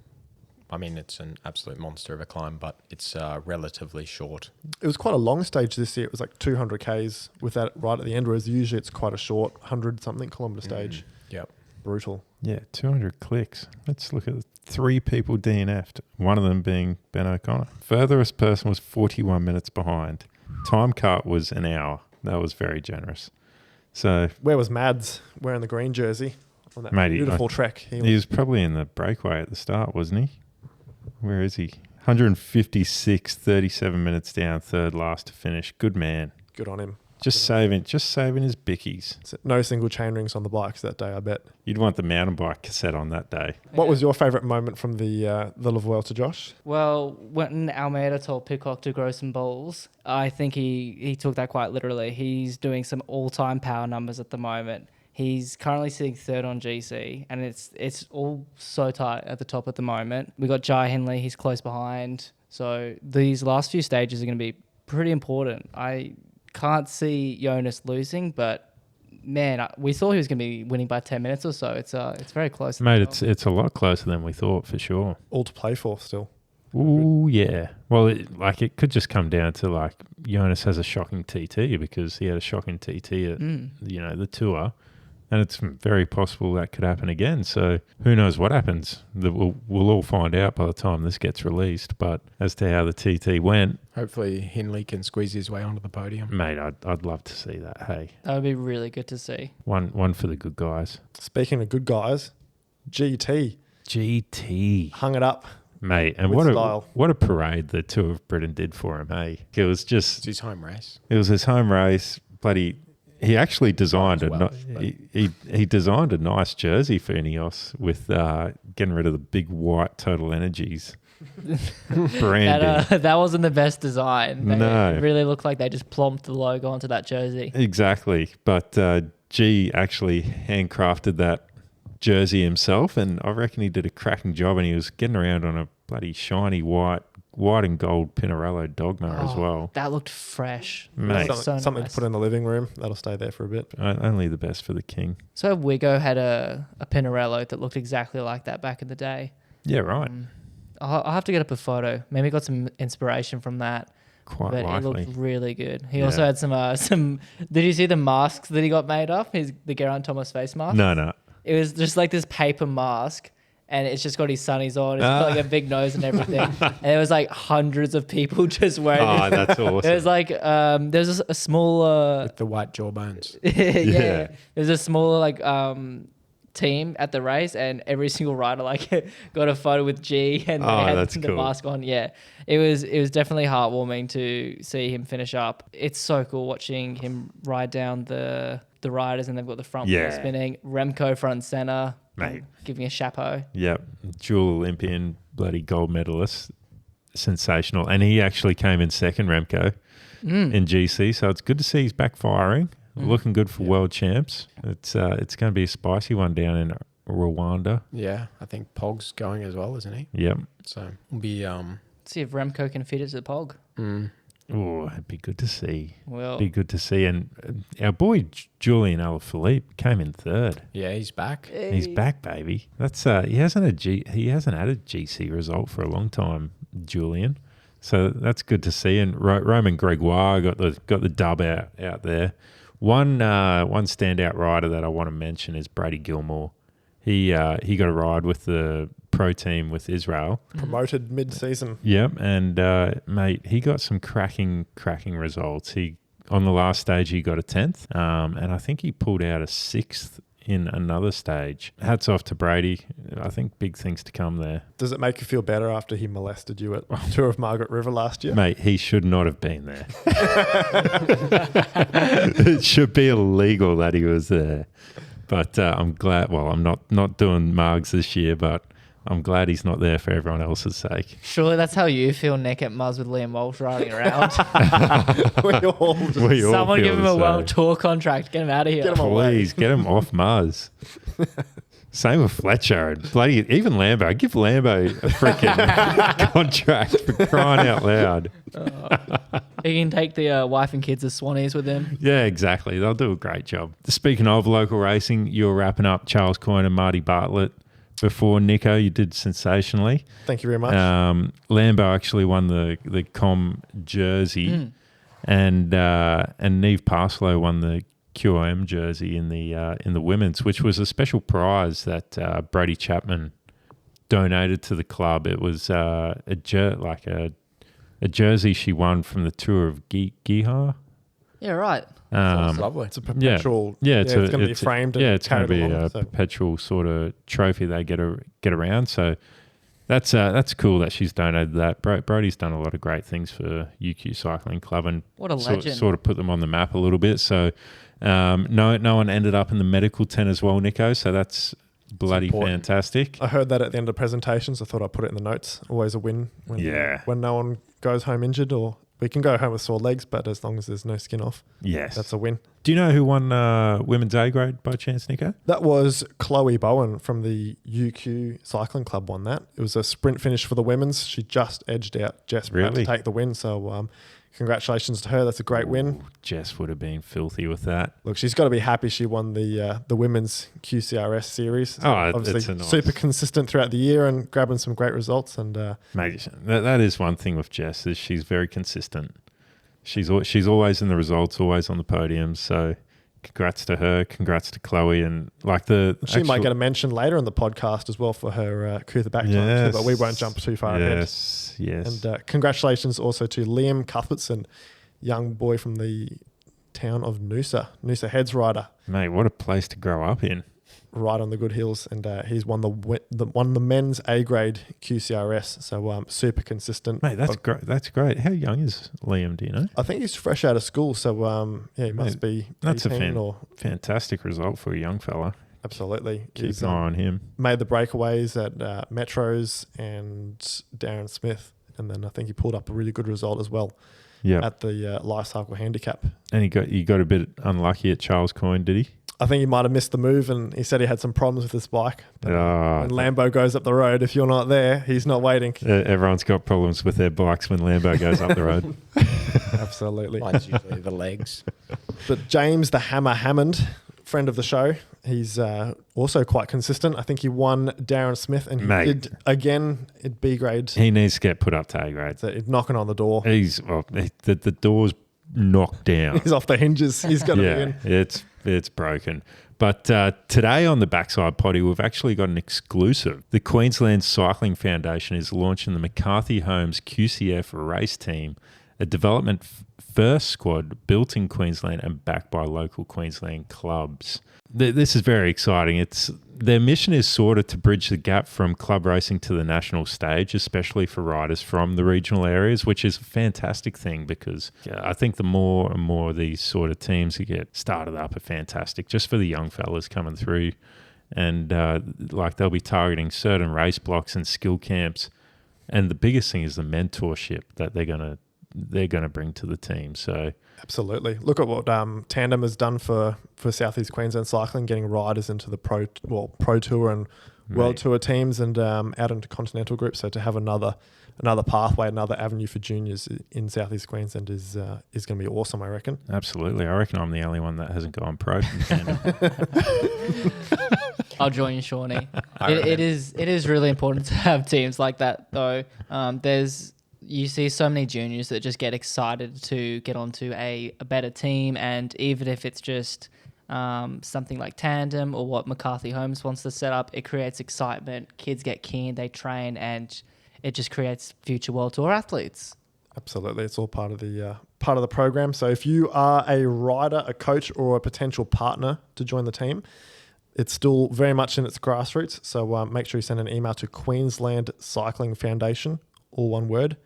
I mean, it's an absolute monster of a climb, but it's relatively short. It was quite a long stage this year. It was like 200 Ks with that right at the end, whereas usually it's quite a short 100-something kilometre stage. Yep. Brutal. Yeah, 200 clicks. Let's look at 3 people DNF'd, one of them being Ben O'Connor. Furthest person was 41 minutes behind. Time cut was an hour. That was very generous. So, Where was Mads wearing the green jersey on that Mate, beautiful trek? he was probably in the breakaway at the start, wasn't he? Where is he? 156, 37 minutes down, third last to finish. Good man. Good on him. Just saving his bickies. So no single chain rings on the bikes that day, I bet. You'd want the mountain bike cassette on that day. What was your favourite moment from the La Vuelta, Josh? Well, when Almeida told Pidcock to grow some balls, I think he took that quite literally. He's doing some all-time power numbers at the moment. He's currently sitting third on GC, and it's all so tight at the top at the moment. We got Jai Hindley, he's close behind. So these last few stages are going to be pretty important. I can't see Jonas losing, but man, we thought he was going to be winning by 10 minutes or so. It's very close. Mate, it's a lot closer than we thought, for sure. All to play for still. Ooh, yeah. Well, it could just come down to like Jonas has a shocking TT because he had a shocking TT at the tour, and it's very possible that could happen again. So who knows what happens? We'll all find out by the time this gets released. But as to how the TT went, Hopefully Hindley can squeeze his way onto the podium. mate, I'd love to see that. Hey, That would be really good to see. one for the good guys. Speaking of good guys, GT. hung it up. Mate, and With what style. a parade the Tour of Britain did for him, hey? It was It's his home race. his home race, but he actually designed he designed a nice jersey for Ineos with getting rid of the big white Total Energies branding. That wasn't the best design. No. It really looked like they just plonked the logo onto that jersey. Exactly, but G actually handcrafted that jersey himself, and I reckon he did a cracking job, and he was getting around on a bloody shiny white and gold Pinarello Dogma as well. That looked fresh. Mate. That looked so Something nice. to put in the living room. That'll stay there for a bit. Only the best for the king. So Wigo had a Pinarello that looked exactly like that back in the day. Yeah, right. I'll have to get up a photo. Maybe got some inspiration from that. Quite But likely. it looked really good. He Yeah. also had some. Did you see the masks that he got made up? The Geraint Thomas face mask. No. It was just like this paper mask, and it's just got his sunnies on. It's got like a big nose and everything. And there was like hundreds of people just wearing Oh, it. that's awesome. It was like there's a small With the white jawbones. yeah. There's a smaller like team at the race, and every single rider like got a photo with G and they had that's the cool. mask on. Yeah, it was definitely heartwarming to see him finish up. It's so cool watching him ride down the riders, and they've got the front wheel Yeah. spinning. Remco front and center, Mate. giving a chapeau. Yep. Dual Olympian, bloody gold medalist. Sensational. And he actually came in second, Remco, in GC. So it's good to see he's backfiring. Looking good for world champs. It's going to be a spicy one down in Rwanda. Yeah, I think Pog's going as well, isn't he? Yep. So we'll be See if Remco can fit it to the Pog. Oh, it'd be good to see. Well, Be good to see. And our boy Julian Alaphilippe came in third. yeah, he's back. He's back, baby. That's he hasn't had a GC result for a long time, Julian. So that's good to see. And Roman Gregoire got the dub out there. One standout rider that I want to mention is Brady Gilmore. He got a ride with the pro team with Israel. Promoted mid-season. Yep, and mate, he got some cracking results. On the last stage he got a 10th, and I think he pulled out a 6th in another stage. Hats off to Brady. I think big things to come there. Does it make you feel better after he molested you at Tour of Margaret River last year? Mate, he should not have been there. It should be illegal that he was there. But I'm glad, well, I'm not doing Margs this year, but I'm glad he's not there for everyone else's sake. surely that's how you feel, Nick, at Muzz with Liam Walsh riding around. We all just We all Someone feel give him the a same. world tour contract. Get him out of here. Get him away. Please get him off Mars. Same with Fletcher. Bloody even Lambo. Give Lambo a freaking contract for crying out loud. He can take the wife and kids as Swannies with him. Yeah, exactly. They'll do a great job. Speaking of local racing, you're wrapping up Charles Coyne and Marty Bartlett. Before Nico, you did sensationally. Thank you very much. Lambo actually won the Com jersey, and Neve Parslow won the QOM jersey in the women's, which was a special prize that Brady Chapman donated to the club. It was a jersey she won from the Tour of Gihar. Yeah, right. Sounds lovely. it's a perpetual. Yeah, it's going to be framed. And it's going to carried be along, a so. perpetual sort of trophy they get around. So that's cool that she's donated that. Brody's done a lot of great things for UQ Cycling Club and What a legend. sort of put them on the map a little bit. So no one ended up in the medical tent as well, Nico. So that's bloody important. fantastic. I heard that at the end of presentations. I thought I'd put it in the notes. Always a win when no one goes home injured, or we can go home with sore legs, but as long as there's no skin off, Yes, that's a win. Do you know who won women's A grade by chance, Nico? That was Chloe Bowen from the UQ Cycling Club won that. It was a sprint finish for the women's. She just edged out Jess Pratt Really? to take the win. So congratulations to her. That's a great win. Jess would have been filthy with that. Look, she's got to be happy she won the women's QCRS series. So Oh, obviously it's a nice- super consistent throughout the year and grabbing some great results. And Mate, that is one thing with Jess is she's very consistent. She's always in the results, always on the podium. So, congrats to her. Congrats to Chloe, and she might get a mention later in the podcast as well for her Coother back time too, but we won't jump too far ahead. Yes. And congratulations also to Liam Cuthbertson, young boy from the town of Noosa Heads rider, Mate, what a place to grow up in. right on the good hills, and he's won the men's A grade QCRS. So super consistent. Mate, that's great. That's great. How young is Liam? Do you know? I think he's fresh out of school, so he must be 18 That's a or fantastic result for a young fella. absolutely. Keep He's an eye on him. made the breakaways at Metros and Darren Smith, and then I think he pulled up a really good result as well Yeah, at the Life Cycle Handicap. and he got a bit unlucky at Charles Coyne, did he? I think he might have missed the move, and he said he had some problems with his bike. But when Lambo goes up the road, if you're not there, he's not waiting. Everyone's got problems with their bikes when Lambo goes up the road. Absolutely. Mine's usually the legs. But James the Hammer Hammond, friend of the show, he's also quite consistent. I think he won Darren Smith, and he Mate. did again at B grade. He needs to get put up to A grade. So he's knocking on the door. The door's knocked down. He's off the hinges. He's got to be in. It's broken. But today on the Backside Potty, we've actually got an exclusive. The Queensland Cycling Foundation is launching the McCarthy Homes QCF race team, a development first squad built in Queensland and backed by local Queensland clubs. This is very exciting. It's their mission is sort of to bridge the gap from club racing to the national stage, especially for riders from the regional areas, which is a fantastic thing because I think the more and more of these sort of teams that get started up are fantastic just for the young fellas coming through. And like they'll be targeting certain race blocks and skill camps. And the biggest thing is the mentorship that they're gonna bring to the team. So Absolutely. Look at what Tandem has done for Southeast Queensland cycling, getting riders into the Pro Tour and World Tour teams and out into continental groups. So to have another pathway, another avenue for juniors in Southeast Queensland is going to be awesome, I reckon. absolutely, I reckon I'm the only one that hasn't gone pro from Tandem. I'll join you, Shawnee. It is really important to have teams like that, though. You see so many juniors that just get excited to get onto a better team, and even if it's just something like Tandem or what McCarthy Holmes wants to set up, it creates excitement. Kids get keen, they train, and it just creates future World Tour athletes. Absolutely, it's all part of the program. So if you are a rider, a coach, or a potential partner to join the team, it's still very much in its grassroots. So make sure you send an email to Queensland Cycling Foundation, all one word,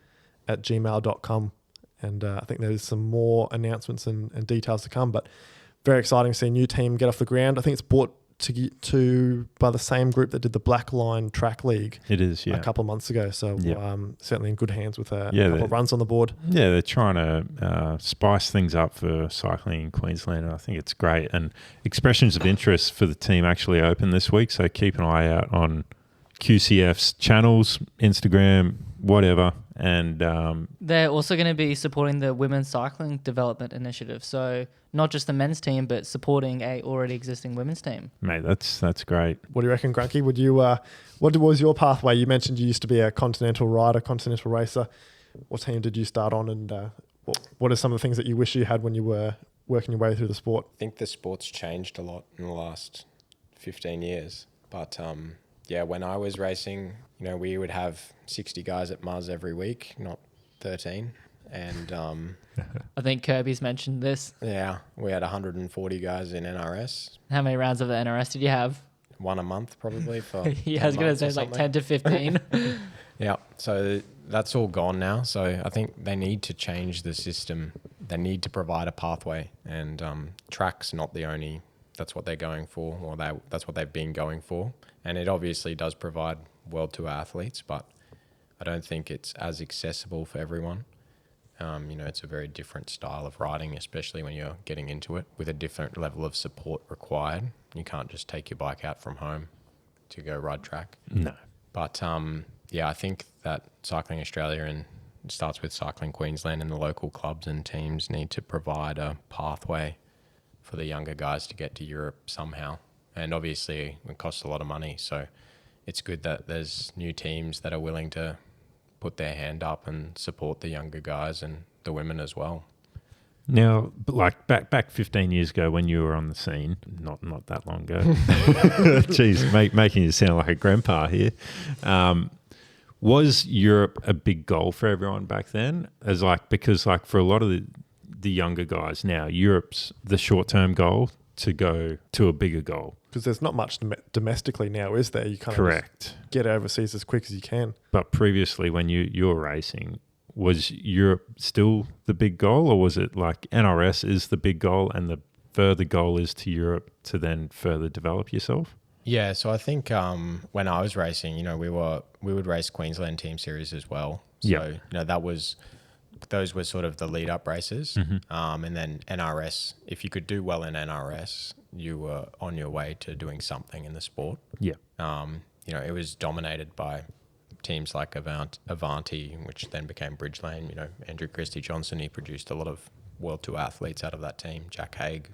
at gmail.com. And I think there's some more announcements and details to come, but very exciting to see a new team get off the ground. I think it's brought to by the same group that did the Black Line Track League. It is, yeah. A couple of months ago. So certainly in good hands with a couple of runs on the board. Yeah, they're trying to spice things up for cycling in Queensland, and I think it's great. And expressions of interest for the team actually open this week, so keep an eye out on QCF's channels, Instagram, whatever. And they're also going to be supporting the Women's Cycling Development Initiative. So not just the men's team, but supporting a already existing women's team. Mate, that's great. What do you reckon, Grunke? Would you? What was your pathway? You mentioned you used to be a continental rider, continental racer. What team did you start on, and what are some of the things that you wish you had when you were working your way through the sport? I think the sport's changed a lot in the last 15 years. But when I was racing, we would have 60 guys at Muzz every week, not 13. And I think Kirby's mentioned this. yeah, we had 140 guys in NRS. How many rounds of the NRS did you have? One a month, probably. For I was going to say like 10 to 15. Yeah, so that's all gone now. So I think they need to change the system. They need to provide a pathway, and track's not the only. That's what they're going for, or that's what they've been going for. And it obviously does provide World Tour athletes, but I don't think it's as accessible for everyone. It's a very different style of riding, especially when you're getting into it with a different level of support required. You can't just take your bike out from home to go ride track. No. But I think that Cycling Australia, and it starts with Cycling Queensland, and the local clubs and teams need to provide a pathway for the younger guys to get to Europe somehow. And obviously it costs a lot of money. So it's good that there's new teams that are willing to put their hand up and support the younger guys and the women as well. Now, like back 15 years ago when you were on the scene, not that long ago. Jeez, making you sound like a grandpa here. Was Europe a big goal for everyone back then? Because for a lot of the younger guys now, Europe's the short-term goal to go to a bigger goal. Because there's not much domestically now, is there? You kind of Correct. Get overseas as quick as you can. But previously, when you were racing, was Europe still the big goal, or was it like NRS is the big goal and the further goal is to Europe to then further develop yourself? Yeah, so I think when I was racing, we would race Queensland Team Series as well. So those were sort of the lead up races. Mm-hmm. And then NRS, if you could do well in NRS, you were on your way to doing something in the sport. Yeah. It was dominated by teams like Avanti, which then became Bridgelane. Andrew Christie Johnson, he produced a lot of World Tour athletes out of that team. Jack Haig,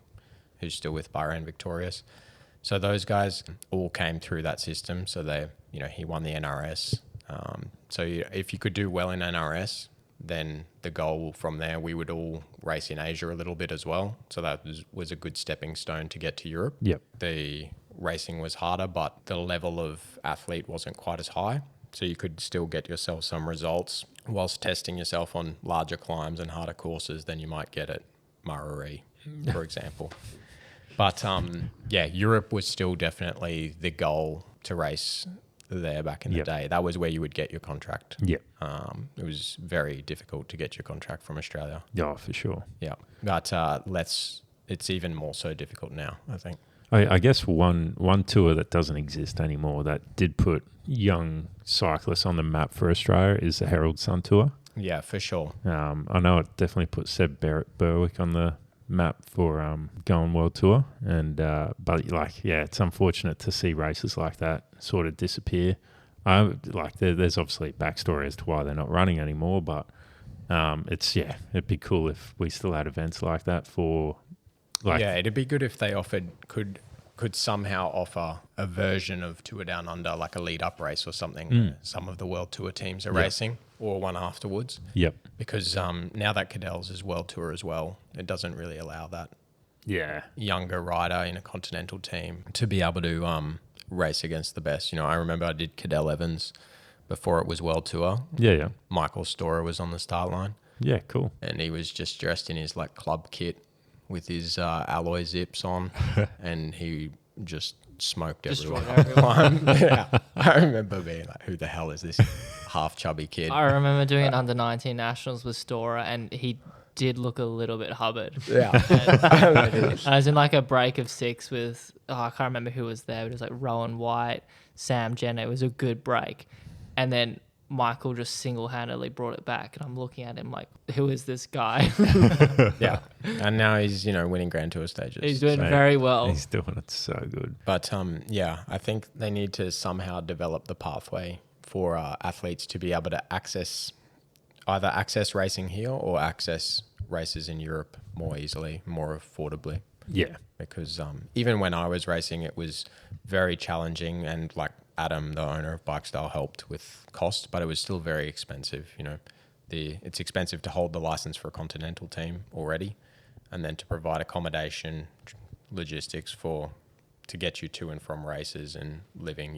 who's still with Bahrain Victorious. So those guys all came through that system. So he won the NRS. So if you could do well in NRS, then the goal from there, we would all race in Asia a little bit as well. So that was a good stepping stone to get to Europe. Yep. The racing was harder, but the level of athlete wasn't quite as high. So you could still get yourself some results whilst testing yourself on larger climbs and harder courses than you might get at Murray, for example. But yeah, Europe was still definitely the goal to race there back in the day. That was where you would get your contract. Yeah. It was very difficult to get your contract from Australia. Yeah, for sure. Yeah, but it's even more so difficult now, I think. I guess one tour that doesn't exist anymore that did put young cyclists on the map for Australia is the Herald Sun Tour. Yeah, for sure. I know it definitely put Seb Berwick on the map for going World Tour, and but like it's unfortunate to see races like that sort of disappear. There's obviously a backstory as to why they're not running anymore, but it'd be cool if we still had events like that for. It'd be good if they could somehow offer a version of Tour Down Under, like a lead up race or something. Where some of the World Tour teams are racing, or one afterwards. Yep. Because now that Cadell's is World Tour as well, it doesn't really allow that younger rider in a continental team to be able to race against the best. I remember I did Cadell Evans before it was World Tour. Yeah. Michael Storer was on the start line. Yeah, cool. And he was just dressed in his like club kit with his alloy zips on, and he just smoked everyone. Yeah. I remember being like, who the hell is this half chubby kid? I remember doing an under 19 nationals with Storer, and he did look a little bit Hubbard. Yeah. I was in like a break of 6 with, I can't remember who was there, but it was like Rowan White, Sam Jenner. It was a good break. And then Michael just single-handedly brought it back, and I'm looking at him like, who is this guy? Yeah. And now he's, winning Grand Tour stages. He's doing very well. He's doing it so good. But I think they need to somehow develop the pathway for athletes to be able to either access racing here or access races in Europe more easily, more affordably. Yeah. Because even when I was racing, it was very challenging, and like Adam, the owner of Bikestyle, helped with cost, but it was still very expensive. It's expensive to hold the license for a continental team already, and then to provide accommodation, logistics to get you to and from races and living.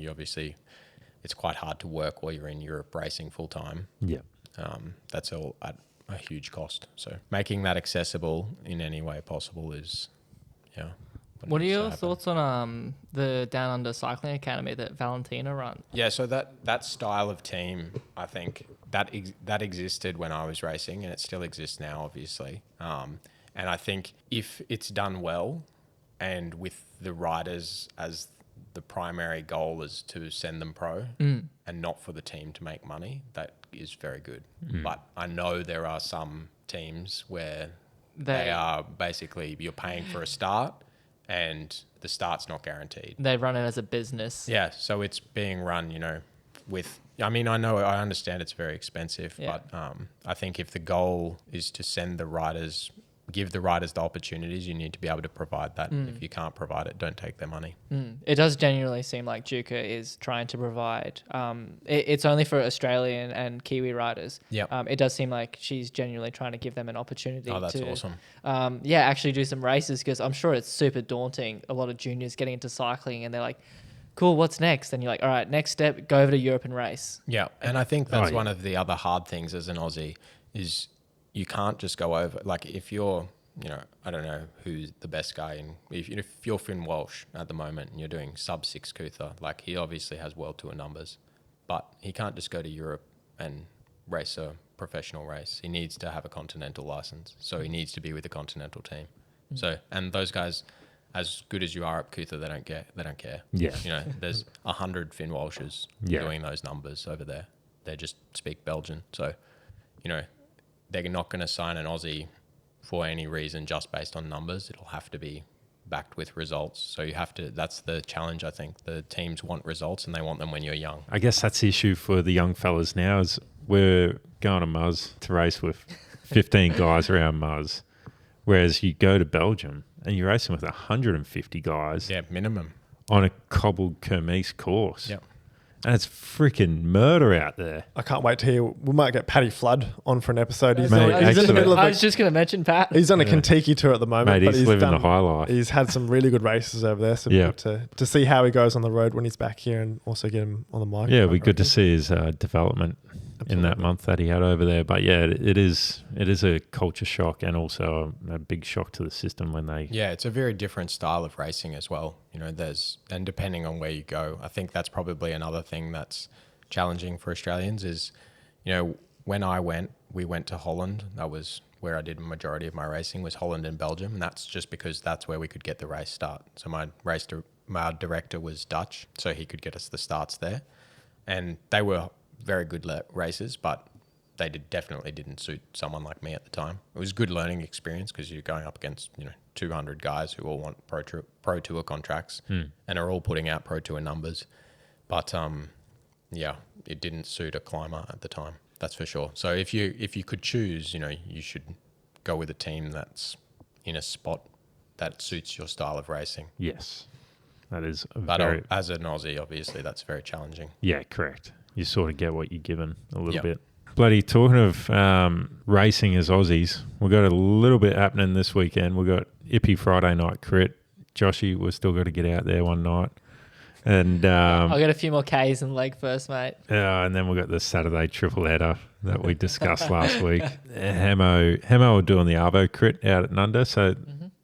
It's quite hard to work while you're in Europe racing full time. Yeah. That's all at a huge cost. So making that accessible in any way possible is, What are your thoughts on the Down Under Cycling Academy that Valentina runs? Yeah, so that style of team, I think that existed when I was racing, and it still exists now, obviously. And I think if it's done well, and with the riders as the primary goal is to send them pro, and not for the team to make money, that is very good. But I know there are some teams where they are basically, you're paying for a start, and the start's not guaranteed. They run it as a business. Yeah, so it's being run, I understand it's very expensive, but I think if the goal is to give the riders the opportunities, you need to be able to provide that. If you can't provide it, don't take their money. It does genuinely seem like Juka is trying to provide. It's only for Australian and Kiwi riders. Yep. It does seem like she's genuinely trying to give them an opportunity. Oh, that's awesome. Actually do some races, because I'm sure it's super daunting. A lot of juniors getting into cycling, and they're like, cool, what's next? And you're like, all right, next step, go over to Europe and race. Yeah, and I think that's one of the other hard things as an Aussie is you can't just go over. Like if you're, I don't know who's the best guy if you're Finn Walsh at the moment and you're doing sub 6 Coutha, like he obviously has World Tour numbers, but he can't just go to Europe and race a professional race. He needs to have a continental license, so he needs to be with a continental team. So, and those guys, as good as you are at Coutha, they don't care. Yeah. There's 100 Finn Walshes doing those numbers over there. They just speak Belgian, so they're not going to sign an Aussie for any reason just based on numbers. It'll have to be backed with results. So that's the challenge, I think. The teams want results, and they want them when you're young. I guess that's the issue for the young fellas now is we're going to Muzz to race with 15 guys around Muzz, whereas you go to Belgium and you're racing with 150 guys. Yeah, minimum. On a cobbled Kermesse course. Yep. And it's freaking murder out there. I can't wait to hear. We might get Paddy Flood on for an episode. He's, Mate, he's in the middle of I was just going to mention Pat. He's on a Kentucky tour at the moment. Mate, but he's living the high life. He's had some really good races over there. So good to see how he goes on the road when he's back here, and also get him on the mic. Yeah, it'd be good to see his development in that month that he had over there. But yeah, it is a culture shock and also a big shock to the system when they. Yeah, it's a very different style of racing as well. And depending on where you go, I think that's probably another thing that's challenging for Australians is, when we went to Holland. That was where I did a majority of my racing, was Holland and Belgium. And that's just because that's where we could get the race start. So my director was Dutch, so he could get us the starts there. And they were very good races, but they definitely didn't suit someone like me at the time. It was a good learning experience because you're going up against 200 guys who all want pro tour contracts and are all putting out pro tour numbers. But it didn't suit a climber at the time. That's for sure. So if you could choose, you should go with a team that's in a spot that suits your style of racing. Yes, that is. But as an Aussie, obviously, that's very challenging. Yeah, correct. You sort of get what you're given a little bit. Bloody talking of racing as Aussies, we've got a little bit happening this weekend. We've got Ippy Friday night crit. Joshy, we've still got to get out there one night. And I'll get a few more Ks in leg first, mate. And then we've got the Saturday triple header that we discussed last week. Hemo are doing the Arvo crit out at Nunda, so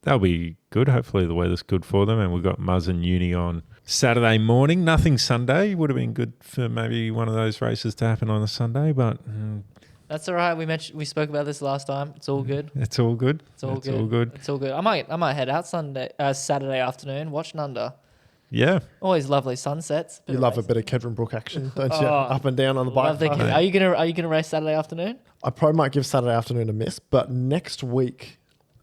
that'll be good. Hopefully the weather's good for them. And we've got Muzz and Uni on Saturday morning. Nothing Sunday. Would have been good for maybe one of those races to happen on a Sunday, but that's all right. We spoke about this last time. It's all good. It's all good. It's all good. I might head out Saturday afternoon. Watch Nunda. Yeah. Always lovely sunsets. You love a bit of Kedron Brook action, don't you? Up and down on the bike. Are you gonna race Saturday afternoon? I probably might give Saturday afternoon a miss, but next week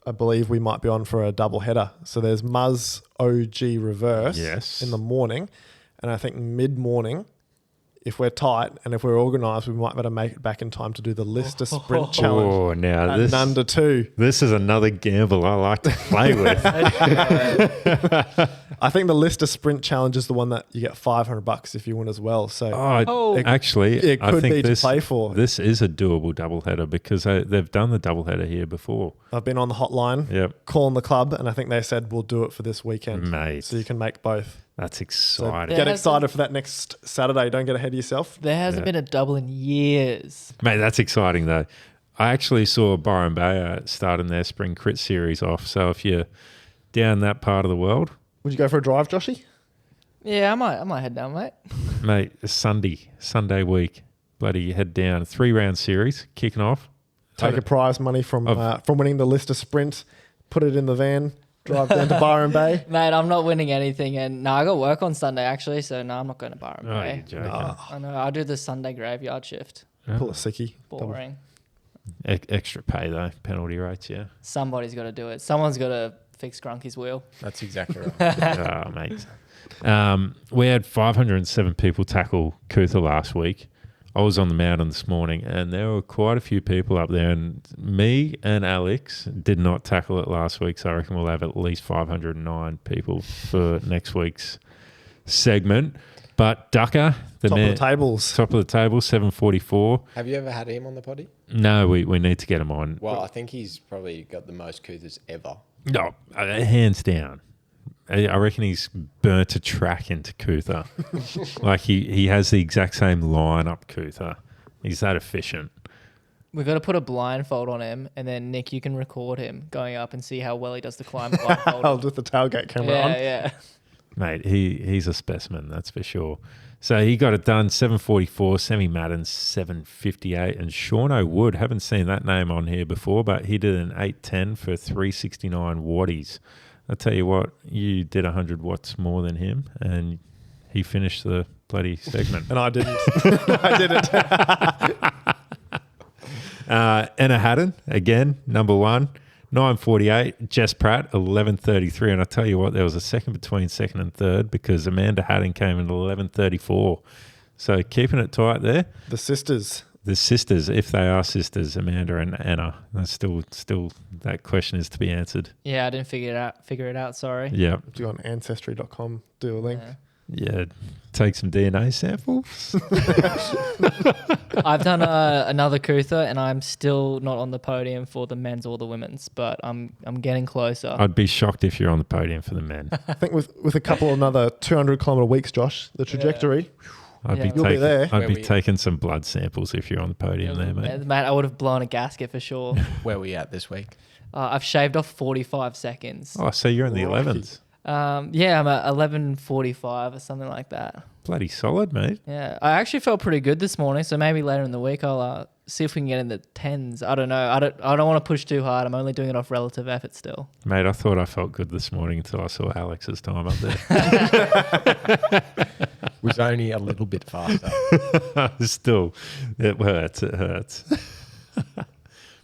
I believe we might be on for a double header. So there's Muzz OG reverse in the morning, and I think mid-morning, if we're tight and if we're organised, we might be able to make it back in time to do the Lister Sprint Challenge. Oh, now this Nunda 2. This is another gamble I like to play with. I think the Lister Sprint Challenge is the one that you get $500 if you win as well. So actually, it I could think be this, to play for. This is a doable doubleheader because they've done the doubleheader here before. I've been on the hotline calling the club, and I think they said we'll do it for this weekend, mate. So you can make both. That's exciting. So get excited for that next Saturday. Don't get ahead of yourself. There hasn't been a double in years. Mate, that's exciting though. I actually saw Byron Bay starting their spring crit series off. So if you're down that part of the world. Would you go for a drive, Joshy? Yeah, I might head down, mate. Mate, Sunday week. Bloody head down. 3-round series kicking off. Take a prize money from winning the Lister Sprint, put it in the van, drive down to Byron Bay. Mate, I'm not winning anything. And I got work on Sunday, actually. So, I'm not going to Byron Bay. You're joking. I know. I'll do the Sunday graveyard shift. Pull a sickie. Boring. Extra pay, though. Penalty rates, yeah. Somebody's got to do it. Someone's got to fix Grunke's wheel. That's exactly right. Mate. We had 507 people tackle Cootha last week. I was on the mountain this morning and there were quite a few people up there, and me and Alex did not tackle it last week, so I reckon we'll have at least 509 people for next week's segment. But Ducker, top of the table, 744. Have you ever had him on the potty? No, we need to get him on. Well, I think he's probably got the most Coothers ever. No, hands down. I reckon he's burnt a track into Cootha. Like he has the exact same line up Cootha. He's that efficient. We've got to put a blindfold on him, and then Nick, you can record him going up and see how well he does the climb blindfold. With the tailgate camera on. Yeah. Mate, he's a specimen, that's for sure. So he got it done, 744, Semi Madden, 758, and Sean O'Wood, haven't seen that name on here before, but he did an 810 for 369 watties. I'll tell you what, you did 100 watts more than him, and he finished the bloody segment. And I didn't. I didn't. Anna Haddon, again, number one, 9:48. Jess Pratt, 11:33. And I tell you what, there was a second between second and third because Amanda Haddon came in at 11:34. So keeping it tight there. The sisters, if they are sisters, Amanda and Anna. That's still that question is to be answered. Yeah, I didn't figure it out. Sorry. Yeah. Do on ancestry.com, do a link. Yeah. Take some DNA samples. I've done another Cootha, and I'm still not on the podium for the men's or the women's, but I'm getting closer. I'd be shocked if you're on the podium for the men. I think with a couple of another 200 kilometre weeks, Josh, the trajectory. I'd Yeah. be You'll be there. I'd Where be we- taking some blood samples if you're on the podium there, mate. Mate, I would have blown a gasket for sure. Where are we at this week? I've shaved off 45 seconds. Oh, so you're in the Crikey. 11s. Yeah, I'm at 11:45 or something like that. Bloody solid, mate. Yeah, I actually felt pretty good this morning, so maybe later in the week I'll see if we can get in the 10s. I don't know. I don't want to push too hard. I'm only doing it off relative effort still. Mate, I thought I felt good this morning until I saw Alex's time up there. Was only a little bit faster. Still, it hurts. It hurts.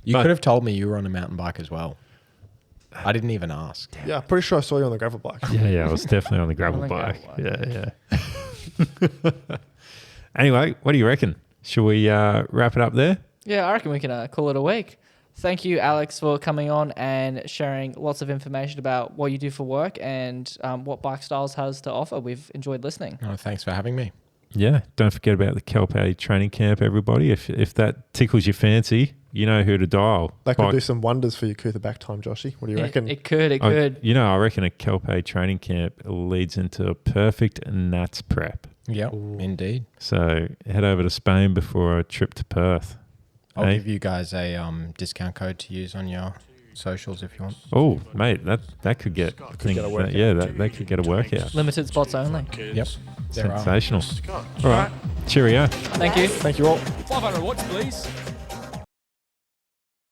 You But- could have told me you were on a mountain bike as well. I didn't even ask. Yeah, pretty sure I saw you on the gravel bike. Yeah, I was definitely on the gravel On the bike. gravel Yeah. Anyway, what do you reckon? Should we wrap it up there? Yeah, I reckon we can call it a week. Thank you, Alex, for coming on and sharing lots of information about what you do for work and what Bikestyles has to offer. We've enjoyed listening. Oh, thanks for having me. Yeah, don't forget about the Kelpie training camp, everybody. If that tickles your fancy, you know who to dial. That could Bike- do some wonders for your Cootha back time, Joshy. What do you reckon? It could. I reckon a Kelpie training camp leads into a perfect Nats prep. Yep, indeed. So head over to Spain before a trip to Perth. I'll Hey? give you guys a discount code to use on your socials if you want. Oh, mate, that could get, get a workout. that could get a workout. Limited spots only. Yep. There are. Sensational. Scott. All right, cheerio. Thank you. Thank you all. 500 watts, please.